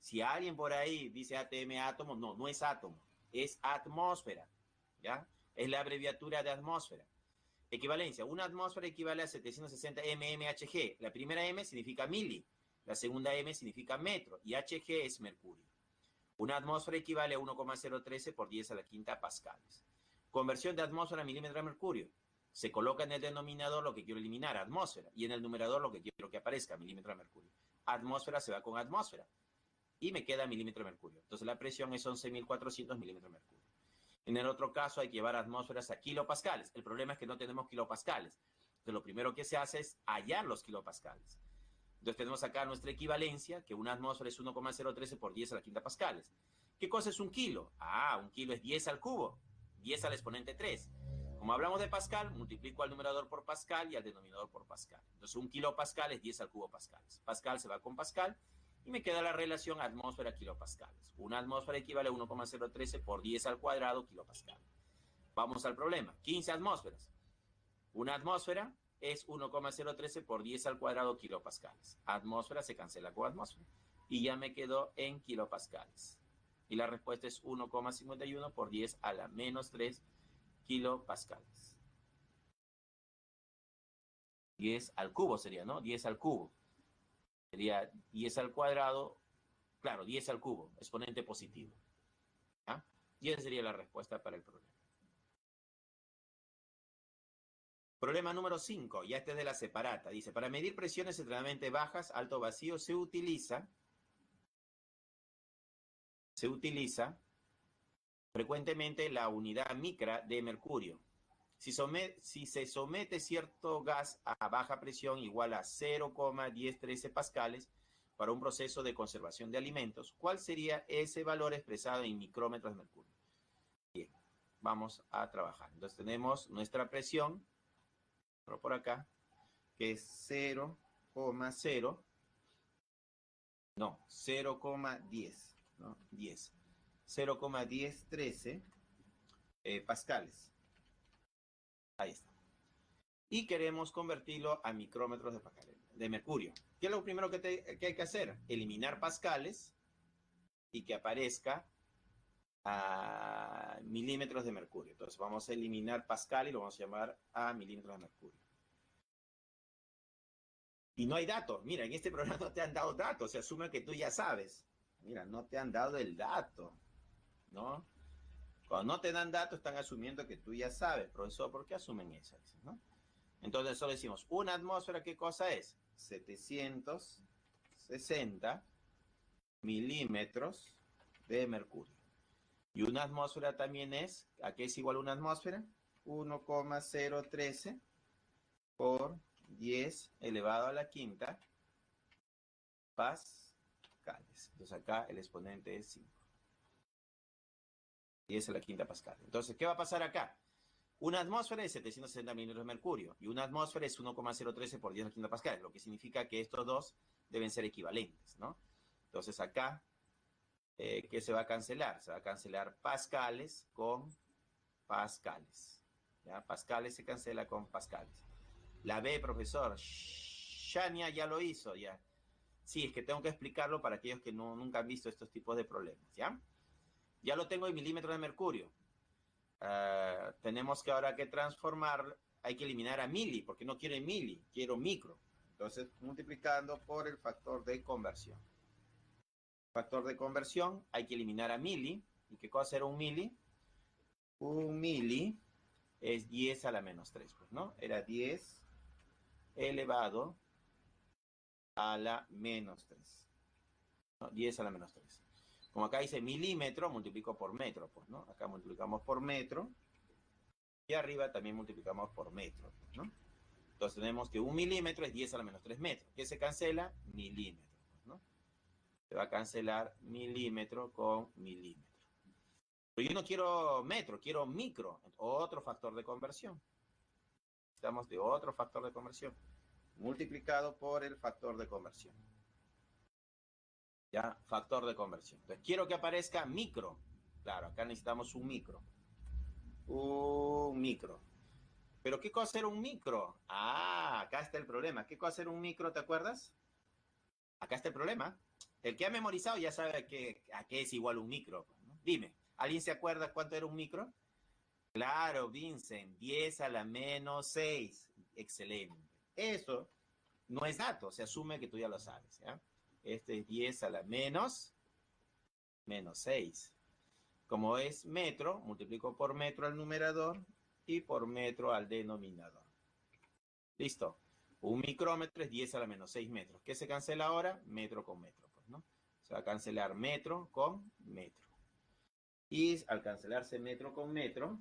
Si alguien por ahí dice ATM átomo, no, no es átomo, es atmósfera. ¿Ya? Es la abreviatura de atmósfera. Equivalencia. Una atmósfera equivale a 760 mmHg. La primera M significa mili, la segunda M significa metro y Hg es mercurio. Una atmósfera equivale a 1,013 por 10 a la quinta pascales. Conversión de atmósfera a milímetro de mercurio. Se coloca en el denominador lo que quiero eliminar, atmósfera, y en el numerador lo que quiero que aparezca, milímetro de mercurio. Atmósfera se va con atmósfera y me queda milímetro de mercurio. Entonces la presión es 11.400 milímetros de mercurio. En el otro caso hay que llevar atmósferas a kilopascales. El problema es que no tenemos kilopascales. Entonces lo primero que se hace es hallar los kilopascales. Entonces tenemos acá nuestra equivalencia, que una atmósfera es 1,013 por 10 a la quinta pascales. ¿Qué cosa es un kilo? Ah, un kilo es 10 al cubo, 10 al exponente 3. Como hablamos de pascal, multiplico al numerador por pascal y al denominador por pascal. Entonces un kilopascal es 10 al cubo pascales. Pascal se va con pascal y me queda la relación atmósfera-kilopascales. Una atmósfera equivale a 1,013 por 10 al cuadrado kilopascal. Vamos al problema. 15 atmósferas. Una atmósfera es 1,013 por 10 al cuadrado kilopascales. Atmósfera se cancela con atmósfera. Y ya me quedó en kilopascales. Y la respuesta es 1,51 por 10 a la menos 3 kilopascales. 10 al cubo sería, ¿no? 10 al cubo. Sería 10 al cuadrado, claro, 10 al cubo, exponente positivo. ¿Ya? Y esa sería la respuesta para el problema. Problema número 5, ya este es de la separata. Dice, para medir presiones extremadamente bajas, alto vacío, se utiliza frecuentemente la unidad micra de mercurio. Si se somete cierto gas a baja presión igual a 0,1013 pascales para un proceso de conservación de alimentos, ¿cuál sería ese valor expresado en micrómetros de mercurio? Bien, vamos a trabajar. Entonces tenemos nuestra presión, por acá, que es 0,0, no, 0,10, ¿no? 10. 0,1013 pascales. Ahí está. Y queremos convertirlo a micrómetros de mercurio. ¿Qué es lo primero que hay que hacer? Eliminar pascales y que aparezca a milímetros de mercurio. Entonces vamos a eliminar pascal y lo vamos a llamar a milímetros de mercurio. Y no hay datos. Mira, en este programa no te han dado datos. Se asume que tú ya sabes. Mira, no te han dado el dato, ¿no? Cuando no te dan datos, están asumiendo que tú ya sabes, profesor, ¿por qué asumen eso? ¿No? Entonces solo decimos, una atmósfera, ¿qué cosa es? 760 milímetros de mercurio. Y una atmósfera también es, ¿a qué es igual una atmósfera? 1,013 por 10 elevado a la quinta pascales. Entonces acá el exponente es 5. 10 a la quinta pascal. Entonces, ¿qué va a pasar acá? Una atmósfera es 760 milímetros de mercurio y una atmósfera es 1,013 por 10 a la quinta pascal, lo que significa que estos dos deben ser equivalentes, ¿no? Entonces acá, ¿qué se va a cancelar? Se va a cancelar pascales con pascales. ¿Ya? Pascales se cancela con pascales. La B, profesor. Shania ya lo hizo, ya. Sí, es que tengo que explicarlo para aquellos que nunca han visto estos tipos de problemas, ¿ya? Ya lo tengo en milímetros de mercurio. Tenemos que ahora que transformar, hay que eliminar a mili, porque no quiero en mili, quiero micro. Entonces, multiplicando por el factor de conversión. Factor de conversión, hay que eliminar a mili. ¿Y qué cosa era un mili? Un mili es 10 a la menos 3, pues, ¿no? Era 10 elevado a la menos 3. ¿No? 10 a la menos 3. Como acá dice milímetro, multiplico por metro, pues, ¿no? Acá multiplicamos por metro. Y arriba también multiplicamos por metro, ¿no? Entonces tenemos que 1 milímetro es 10 a la menos 3 metros. ¿Qué se cancela? Milímetro, ¿no? Se va a cancelar milímetro con milímetro. Pero yo no quiero metro, quiero micro. Otro factor de conversión. Estamos de otro factor de conversión. Multiplicado por el factor de conversión. ¿Ya? Factor de conversión. Entonces quiero que aparezca micro. Claro, acá necesitamos un micro. Un micro. ¿Pero qué cosa era un micro? Ah, acá está el problema. ¿Qué cosa era un micro, te acuerdas? Acá está el problema. El que ha memorizado ya sabe a qué es igual un micro, ¿no? Dime, ¿alguien se acuerda cuánto era un micro? Claro, Vincent, 10 a la menos 6. Excelente. Eso no es dato, se asume que tú ya lo sabes, ¿ya? Este es 10 a la menos 6. Como es metro, multiplico por metro al numerador y por metro al denominador. Listo. Un micrómetro es 10 a la menos 6 metros. ¿Qué se cancela ahora? Metro con metro, pues, ¿no? Se va a cancelar metro con metro. Y al cancelarse metro con metro,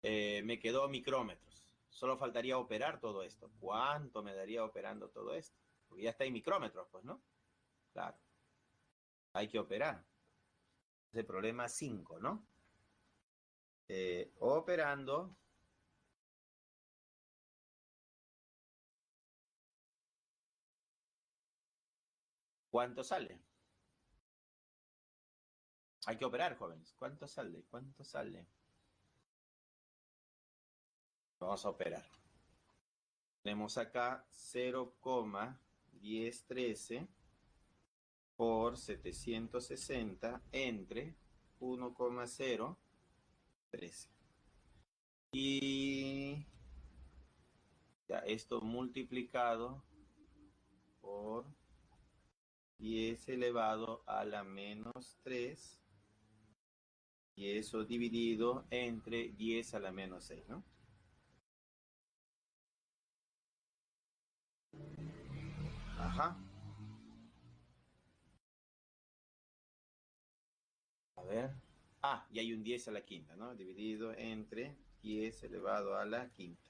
me quedó micrómetros. Solo faltaría operar todo esto. ¿Cuánto me daría operando todo esto? Porque ya está en micrómetros, pues, ¿no? Claro. Hay que operar. Es el problema 5, ¿no? Operando. ¿Cuánto sale? Hay que operar, jóvenes. ¿Cuánto sale? ¿Cuánto sale? Vamos a operar. Tenemos acá 0,1013 por 760 entre 1,013. Y ya esto multiplicado por 10 elevado a la menos 3 y eso dividido entre 10 a la menos 6, ¿no? Ajá. A ver. Ah, y hay un 10 a la quinta, ¿no? Dividido entre 10 elevado a la quinta.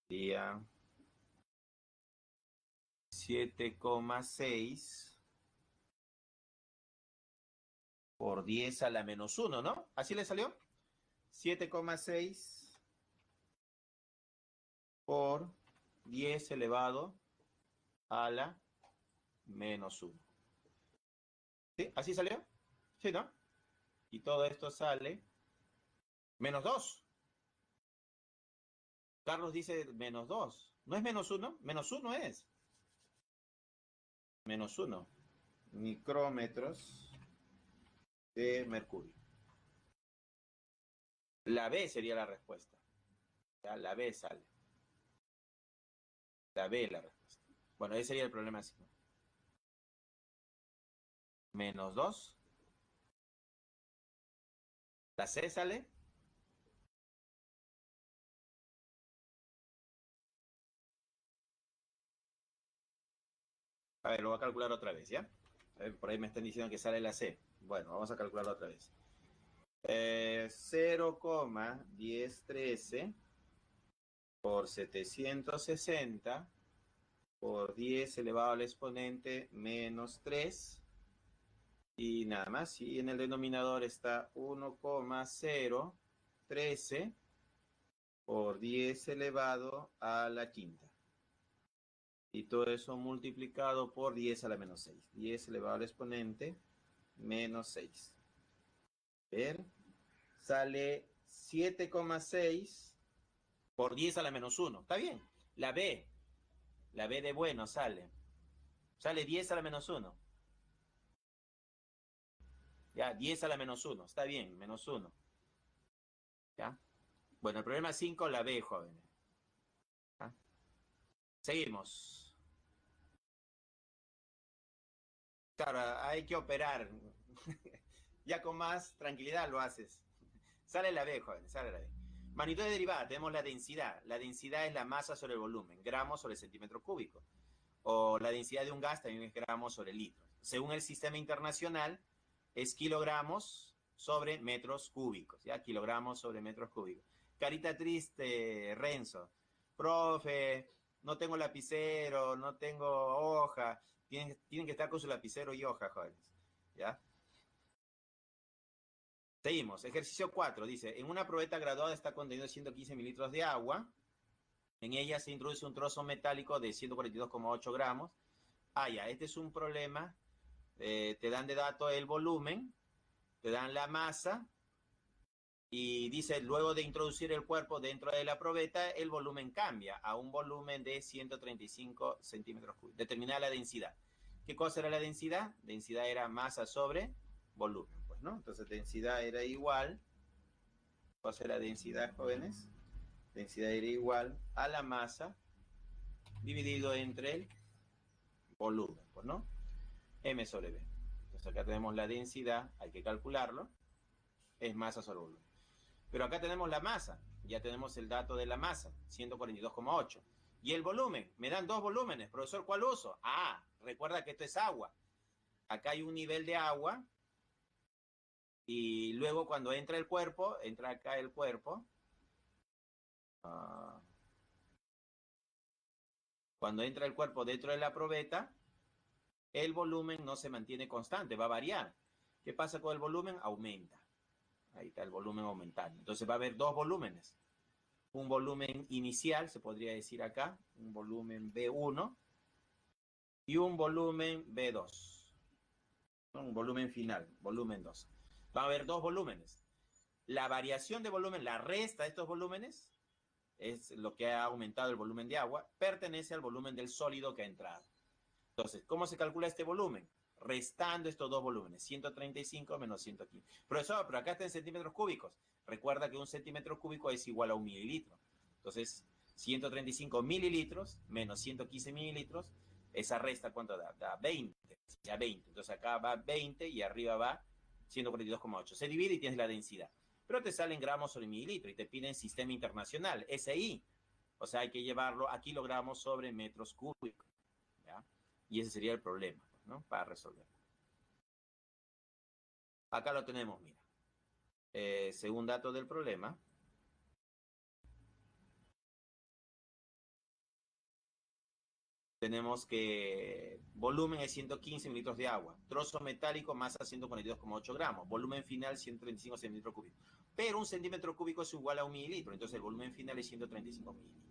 Sería 7,6 por 10 a la menos 1, ¿no? ¿Así le salió? 7,6 por 10 elevado a la menos 1. ¿Sí? ¿Así salió? Sí, ¿no? Y todo esto sale menos 2. Carlos dice menos 2. ¿No es menos 1? Menos 1 es. Menos 1 micrómetros de mercurio. La B sería la respuesta. Ya, la B sale. La B es la respuesta. Bueno, ese sería el problema 5. menos 2. La C sale. A ver, lo voy a calcular otra vez, ¿ya? A ver, por ahí me están diciendo que sale la C. Bueno, vamos a calcularlo otra vez. 0,1013 por 760 por 10 elevado al exponente menos 3. Y nada más. Y en el denominador está 1,013 por 10 elevado a la quinta. Y todo eso multiplicado por 10 a la menos 6. 10 elevado al exponente menos 6. A ver, sale 7,6 por 10 a la menos 1. ¿Está bien? La B de bueno sale. Sale 10 a la menos 1. Ya, 10 a la menos 1. Está bien, menos 1. ¿Ya? Bueno, el problema 5, la B, jóvenes. ¿Ya? Seguimos. Claro, hay que operar. Ya con más tranquilidad lo haces. Sale la B, joven, sale la B. Magnitud de derivada, tenemos la densidad. La densidad es la masa sobre el volumen, gramos sobre centímetro cúbico. O la densidad de un gas también es gramos sobre litros. Según el sistema internacional, es kilogramos sobre metros cúbicos, ¿ya? Kilogramos sobre metros cúbicos. Carita triste, Renzo. Profe, no tengo lapicero, no tengo hoja. Tienen que estar con su lapicero y hoja, jóvenes. ¿Ya? Seguimos. Ejercicio 4 dice, en una probeta graduada está contenido 115 mililitros de agua. En ella se introduce un trozo metálico de 142,8 gramos. Ah, ya, este es un problema. Te dan de dato el volumen, te dan la masa y dice, luego de introducir el cuerpo dentro de la probeta, el volumen cambia a un volumen de 135 centímetros cúbicos. Determinar la densidad. ¿Qué cosa era la densidad? Densidad era masa sobre volumen, pues, ¿no? Entonces, densidad era igual. ¿Cuál era la densidad, jóvenes? Densidad era igual a la masa dividido entre el volumen, pues, ¿no? M sobre B. Entonces, acá tenemos la densidad, hay que calcularlo, es masa sobre volumen. Pero acá tenemos la masa, ya tenemos el dato de la masa, 142,8. Y el volumen, me dan dos volúmenes. Profesor, ¿cuál uso? Ah, recuerda que esto es agua. Acá hay un nivel de agua y luego cuando entra el cuerpo, entra acá el cuerpo. Cuando entra el cuerpo dentro de la probeta, el volumen no se mantiene constante, va a variar. ¿Qué pasa con el volumen? Aumenta. Ahí está el volumen aumentando. Entonces va a haber dos volúmenes. Un volumen inicial, se podría decir acá, un volumen B1 y un volumen B2. Un volumen final, volumen 2. Va a haber dos volúmenes. La variación de volumen, la resta de estos volúmenes, es lo que ha aumentado el volumen de agua, pertenece al volumen del sólido que ha entrado. Entonces, ¿cómo se calcula este volumen? Restando estos dos volúmenes, 135 menos 115. Profesor, pero acá está en centímetros cúbicos. Recuerda que un centímetro cúbico es igual a un mililitro. Entonces, 135 mililitros menos 115 mililitros, esa resta, ¿cuánto da? Da 20. Ya 20. Entonces acá va 20 y arriba va 142,8. Se divide y tienes la densidad. Pero te salen gramos sobre mililitro y te piden sistema internacional, SI. O sea, hay que llevarlo a kilogramos sobre metros cúbicos. ¿Ya? Y ese sería el problema, ¿no? Para resolver. Acá lo tenemos, mira. Según dato del problema, tenemos que volumen es 115 mililitros de agua, trozo metálico, masa 142,8 gramos, volumen final 135 centímetros cúbicos. Pero un centímetro cúbico es igual a un mililitro, entonces el volumen final es 135 mililitros.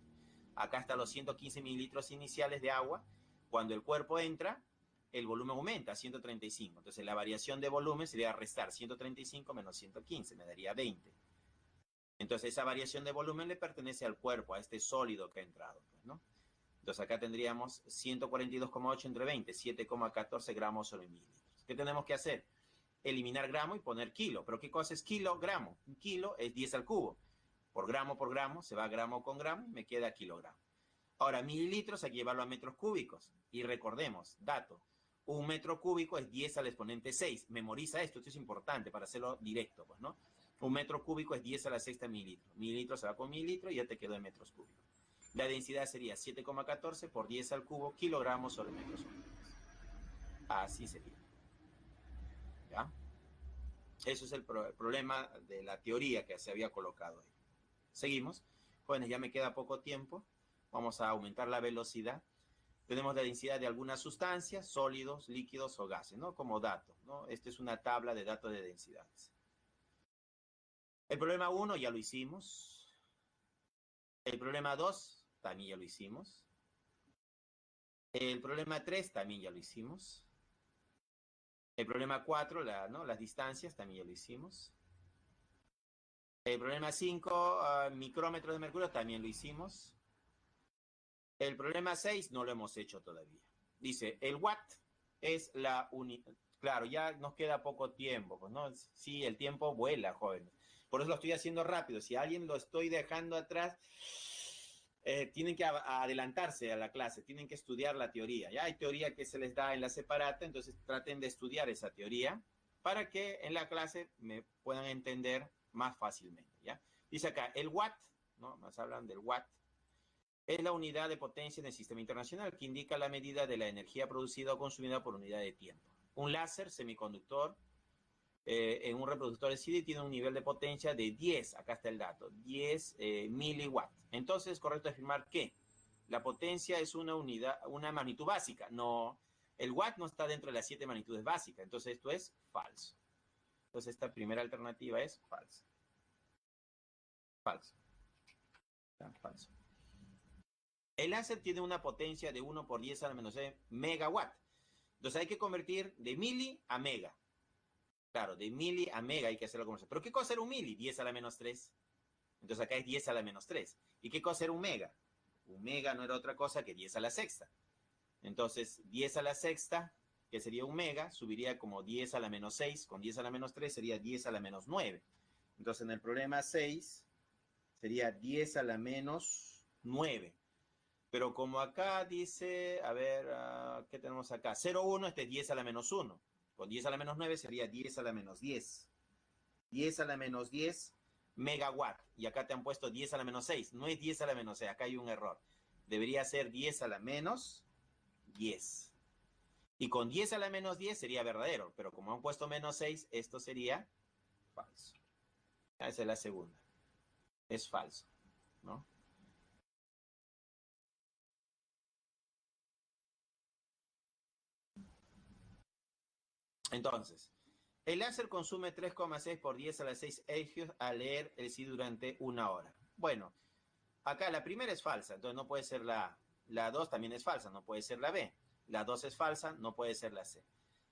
Acá están los 115 mililitros iniciales de agua. Cuando el cuerpo entra, el volumen aumenta a 135. Entonces la variación de volumen sería restar 135 menos 115, me daría 20. Entonces esa variación de volumen le pertenece al cuerpo, a este sólido que ha entrado, pues, ¿no? Entonces acá tendríamos 142,8 entre 20, 7,14 gramos sobre mililitros. ¿Qué tenemos que hacer? Eliminar gramo y poner kilo. ¿Pero qué cosa es kilo? Gramo. Un kilo es 10 al cubo. Por gramo, se va gramo con gramo y me queda kilogramo. Ahora, mililitros hay que llevarlo a metros cúbicos. Y recordemos, dato, Un metro cúbico es 10 al exponente 6. Memoriza esto, esto es importante para hacerlo directo, pues, ¿no? Un metro cúbico es 10 a la sexta mililitro. Mililitro se va con mililitro y ya te quedó en metros cúbicos. La densidad sería 7,14 por 10 al cubo kilogramos sobre metros cúbicos. Así sería. ¿Ya? Eso es el problema de la teoría que se había colocado ahí. Seguimos. Jóvenes, ya me queda poco tiempo. Vamos a aumentar la velocidad. Tenemos la densidad de algunas sustancias, sólidos, líquidos o gases, ¿no? Como dato, ¿no? Esta es una tabla de datos de densidades. El problema 1 ya lo hicimos. El problema 2 también ya lo hicimos. El problema 3 también ya lo hicimos. El problema 4, ¿no? Las distancias, también ya lo hicimos. El problema 5, micrómetros de mercurio, también lo hicimos. El problema 6 no lo hemos hecho todavía. Dice, el watt es la unidad. Claro, ya nos queda poco tiempo, pues, ¿no? Sí, el tiempo vuela, jóvenes. Por eso lo estoy haciendo rápido. Si a alguien lo estoy dejando atrás, tienen que adelantarse a la clase, tienen que estudiar la teoría. Ya hay teoría que se les da en la separata, entonces traten de estudiar esa teoría para que en la clase me puedan entender más fácilmente, ¿ya? Dice acá, el watt, ¿no? Más hablan del watt. Es la unidad de potencia en el sistema internacional que indica la medida de la energía producida o consumida por unidad de tiempo. Un láser semiconductor en un reproductor de CD tiene un nivel de potencia de 10, acá está el dato, 10 miliwatts. Entonces es correcto afirmar que la potencia es una unidad, una magnitud básica. No, el watt no está dentro de las 7 magnitudes básicas, entonces esto es falso. Entonces esta primera alternativa es falsa. Falso. Falso. El láser tiene una potencia de 1 por 10 a la menos 6 megawatt. Entonces hay que convertir de mili a mega. Claro, de mili a mega hay que hacerlo como. ¿Pero qué cosa era un mili? 10 a la menos 3. Entonces acá es 10 a la menos 3. ¿Y qué cosa era un mega? Un mega no era otra cosa que 10 a la sexta. Entonces 10 a la sexta, que sería un mega, subiría como 10 a la menos 6. Con 10 a la menos 3 sería 10 a la menos 9. Entonces en el problema 6 sería 10 a la menos 9. Pero como acá dice, a ver, ¿qué tenemos acá? 0,1, este es 10 a la menos 1. Con 10 a la menos 9 sería 10 a la menos 10. 10 a la menos 10 megawatt. Y acá te han puesto 10 a la menos 6. No es 10 a la menos 6, acá hay un error. Debería ser 10 a la menos 10. Y con 10 a la menos 10 sería verdadero. Pero como han puesto menos 6, esto sería falso. Esa es la segunda. Es falso, ¿no? Entonces, el láser consume 3,6 por 10 a la 6 hercios al leer el sí durante una hora. Bueno, acá la primera es falsa, entonces no puede ser la A. La 2 también es falsa, no puede ser la B. La 2 es falsa, no puede ser la C.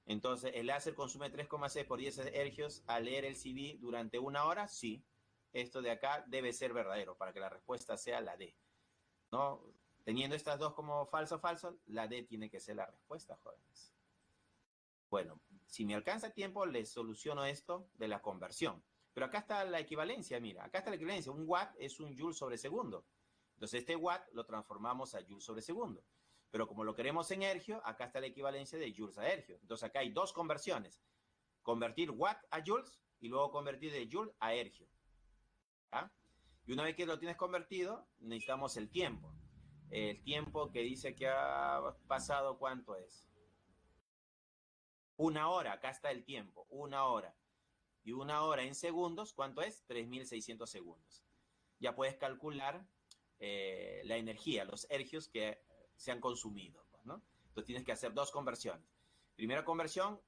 Entonces, ¿el láser consume 3,6 por 10 hercios al leer el CD durante una hora? Sí. Esto de acá debe ser verdadero para que la respuesta sea la D, ¿no? Teniendo estas dos como falso, falso, la D tiene que ser la respuesta, jóvenes. Bueno, si me alcanza tiempo, les soluciono esto de la conversión. Pero acá está la equivalencia, mira, acá está la equivalencia. Un watt es un joule sobre segundo. Entonces este watt lo transformamos a joule sobre segundo. Pero como lo queremos en hercio, acá está la equivalencia de joules a hercio. Entonces acá hay dos conversiones. Convertir watt a joules y luego convertir de joule a hercio. ¿Ah? Y una vez que lo tienes convertido, necesitamos el tiempo. El tiempo que dice que ha pasado, ¿cuánto es? Una hora, acá está el tiempo, una hora. Y una hora en segundos, ¿cuánto es? 3.600 segundos. Ya puedes calcular la energía, los hercios que se han consumido, ¿no? Entonces tienes que hacer dos conversiones. Primera conversión,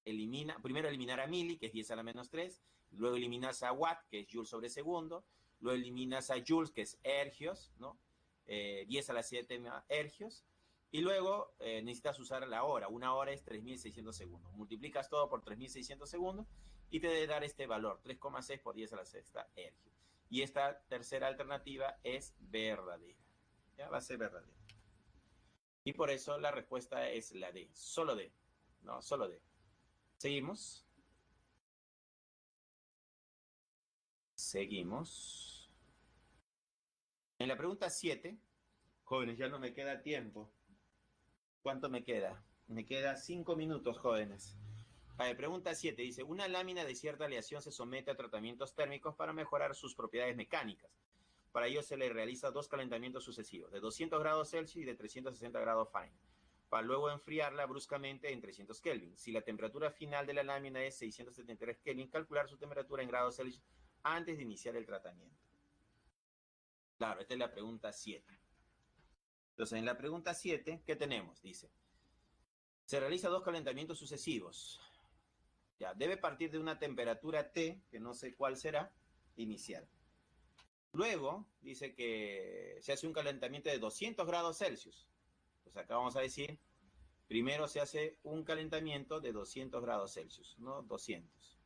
primero eliminar a mili, que es 10 a la menos 3, luego eliminas a watt, que es joule sobre segundo, luego eliminas a joules, que es hercios, ¿no? 10 a la 7 hercios, y luego necesitas usar la hora. Una hora es 3.600 segundos. Multiplicas todo por 3.600 segundos y te debe dar este valor, 3,6 por 10 a la sexta hercios. Y esta tercera alternativa es verdadera. Ya va a ser verdadera. Y por eso la respuesta es la D, solo D. No, solo D. Seguimos. Seguimos. En la pregunta 7, jóvenes, ya no me queda tiempo. ¿Cuánto me queda? Me queda 5 minutos, jóvenes. Vale, pregunta 7. Dice, una lámina de cierta aleación se somete a tratamientos térmicos para mejorar sus propiedades mecánicas. Para ello se le realiza 2 calentamientos sucesivos, de 200 grados Celsius y de 360 grados Fahrenheit, para luego enfriarla bruscamente en 300 Kelvin. Si la temperatura final de la lámina es 673 Kelvin, calcular su temperatura en grados Celsius antes de iniciar el tratamiento. Claro, esta es la pregunta 7. Entonces, en la pregunta 7, ¿qué tenemos? Dice, se realiza 2 calentamientos sucesivos. Ya, debe partir de una temperatura T, que no sé cuál será, inicial. Luego, dice que se hace un calentamiento de 200 grados Celsius. Pues acá vamos a decir, primero se hace un calentamiento de 200 grados Celsius, ¿no? 200.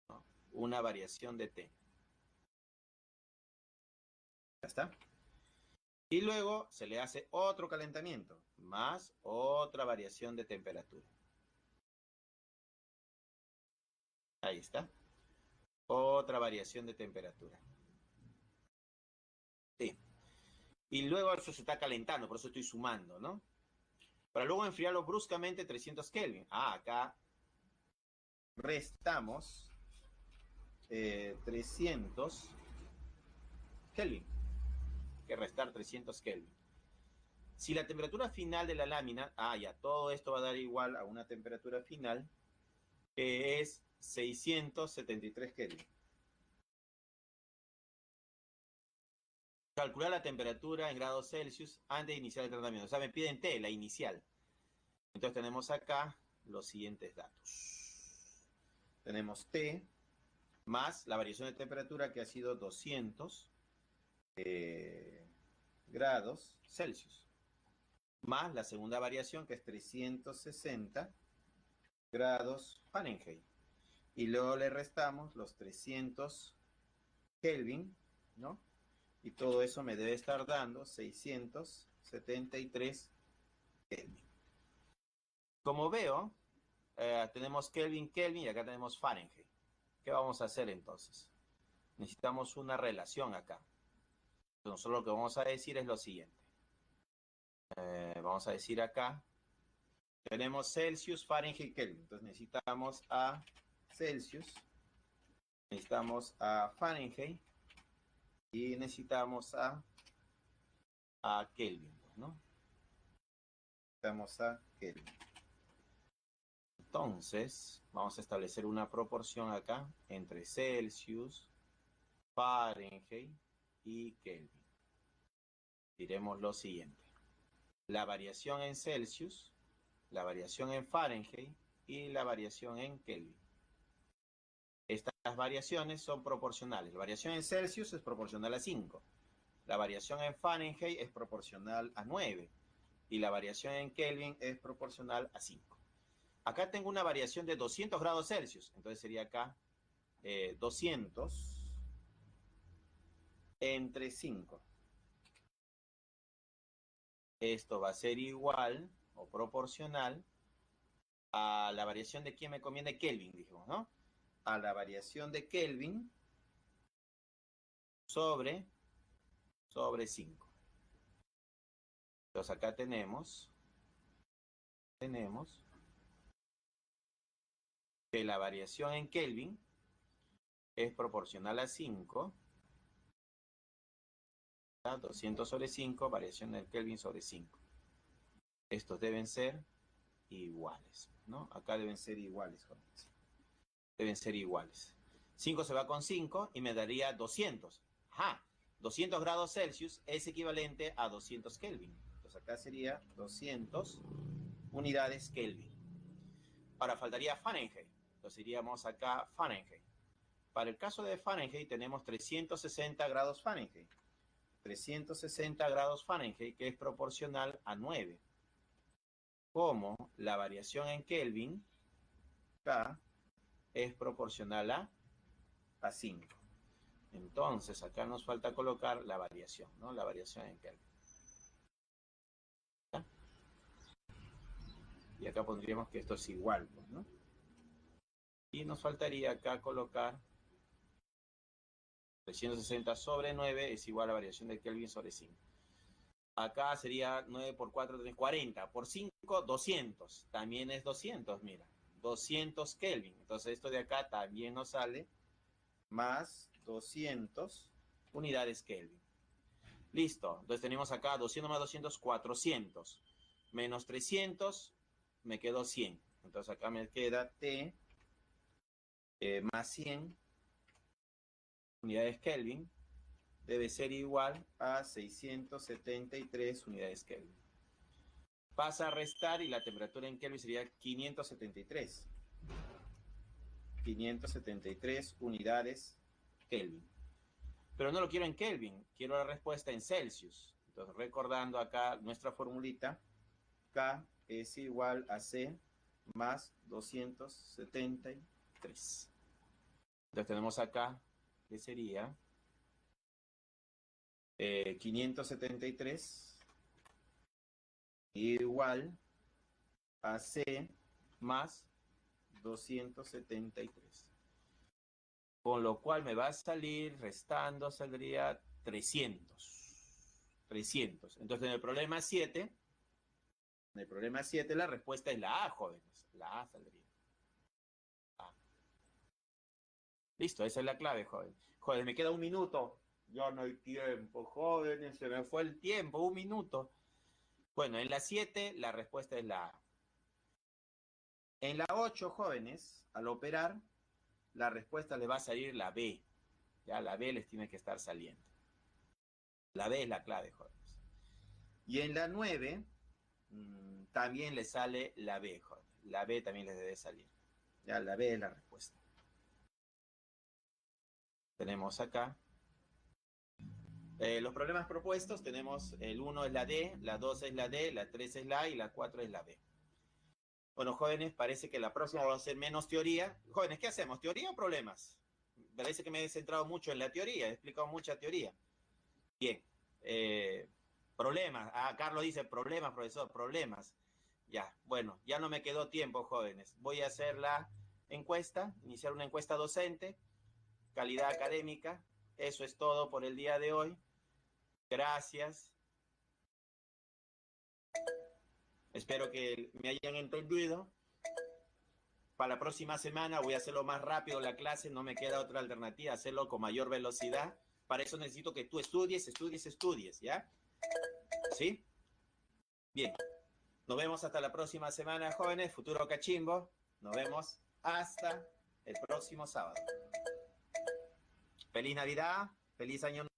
¿No? Una variación de T. Ya está. Y luego se le hace otro calentamiento, más otra variación de temperatura. Ahí está. Otra variación de temperatura. Sí. Y luego eso se está calentando, por eso estoy sumando, ¿no? Para luego enfriarlo bruscamente 300 Kelvin. Ah, acá restamos 300 Kelvin. Que restar 300 Kelvin. Si la temperatura final de la lámina, ya, todo esto va a dar igual a una temperatura final, que es 673 Kelvin. Calcular la temperatura en grados Celsius antes de iniciar el tratamiento. O sea, me piden T, la inicial. Entonces tenemos acá los siguientes datos. Tenemos T más la variación de temperatura que ha sido 200 grados Celsius. Más la segunda variación que es 360 grados Fahrenheit. Y luego le restamos los 300 Kelvin, ¿no? Y todo eso me debe estar dando 673 Kelvin. Como veo, tenemos Kelvin, Kelvin y acá tenemos Fahrenheit. ¿Qué vamos a hacer entonces? Necesitamos una relación acá. Nosotros lo que vamos a decir es lo siguiente. Vamos a decir acá, tenemos Celsius, Fahrenheit, Kelvin. Entonces necesitamos a Celsius, necesitamos a Fahrenheit y necesitamos a Kelvin, ¿no? Necesitamos a Kelvin. Entonces, vamos a establecer una proporción acá entre Celsius, Fahrenheit y Kelvin. Diremos lo siguiente. La variación en Celsius, la variación en Fahrenheit y la variación en Kelvin. Estas variaciones son proporcionales. La variación en Celsius es proporcional a 5. La variación en Fahrenheit es proporcional a 9. Y la variación en Kelvin es proporcional a 5. Acá tengo una variación de 200 grados Celsius. Entonces sería acá 200 entre 5. Esto va a ser igual o proporcional a la variación de quién me conviene Kelvin, dijimos, ¿no? A la variación de Kelvin sobre 5. Entonces acá tenemos que la variación en Kelvin es proporcional a 5. 200 sobre 5, variación del Kelvin sobre 5. Estos deben ser iguales, ¿no? Acá deben ser iguales, jóvenes. Deben ser iguales. 5 se va con 5 y me daría 200. Ajá, 200 grados Celsius es equivalente a 200 Kelvin. Entonces acá sería 200 unidades Kelvin. Ahora faltaría Fahrenheit. Entonces iríamos acá Fahrenheit. Para el caso de Fahrenheit tenemos 360 grados Fahrenheit. 360 grados Fahrenheit, que es proporcional a 9. Como la variación en Kelvin, K, es proporcional a 5. Entonces, acá nos falta colocar la variación, ¿no? La variación en Kelvin. ¿Ya? Y acá pondríamos que esto es igual, pues, ¿no? Y nos faltaría acá colocar 360 sobre 9 es igual a la variación de Kelvin sobre 5. Acá sería 9 por 4, 40. Por 5, 200. También es 200, mira. 200 Kelvin. Entonces esto de acá también nos sale más 200 unidades Kelvin. Listo. Entonces tenemos acá 200 más 200, 400. Menos 300, me quedó 100. Entonces acá me queda T más 100 unidades Kelvin. Debe ser igual a 673 unidades Kelvin. Pasa a restar y la temperatura en Kelvin sería 573. 573 unidades Kelvin. Pero no lo quiero en Kelvin, quiero la respuesta en Celsius. Entonces, recordando acá nuestra formulita, K es igual a C más 273. Entonces tenemos acá que sería 573 igual a C más 273. Con lo cual me va a salir, restando, saldría 300. 300. Entonces en el problema 7, la respuesta es la A, jóvenes. La A saldría. A. Listo, esa es la clave, jóvenes. Jóvenes, me queda un minuto. Ya no hay tiempo, jóvenes, se me fue el tiempo, un minuto. Bueno, en la 7 la respuesta es la A. En la 8, jóvenes, al operar, la respuesta le va a salir la B. Ya la B les tiene que estar saliendo. La B es la clave, jóvenes. Y en la 9 también le sale la B, jóvenes. La B también les debe salir. Ya la B es la respuesta. Tenemos acá. Los problemas propuestos tenemos el 1 es la D, la 2 es la D, la 3 es la A y la 4 es la B. Bueno, jóvenes, parece que la próxima va a ser menos teoría. Jóvenes, ¿qué hacemos? ¿Teoría o problemas? Parece que me he centrado mucho en la teoría, he explicado mucha teoría. Bien. Problemas. Ah, Carlos dice problemas, profesor, problemas. Ya, bueno, ya no me quedó tiempo, jóvenes. Voy a hacer la encuesta, iniciar una encuesta docente, calidad académica. Eso es todo por el día de hoy. Gracias. Espero que me hayan entendido. Para la próxima semana voy a hacerlo más rápido la clase, no me queda otra alternativa, hacerlo con mayor velocidad. Para eso necesito que tú estudies, ¿ya? ¿Sí? Bien. Nos vemos hasta la próxima semana, jóvenes. Futuro Cachimbo. Nos vemos hasta el próximo sábado. Feliz Navidad, feliz año nuevo.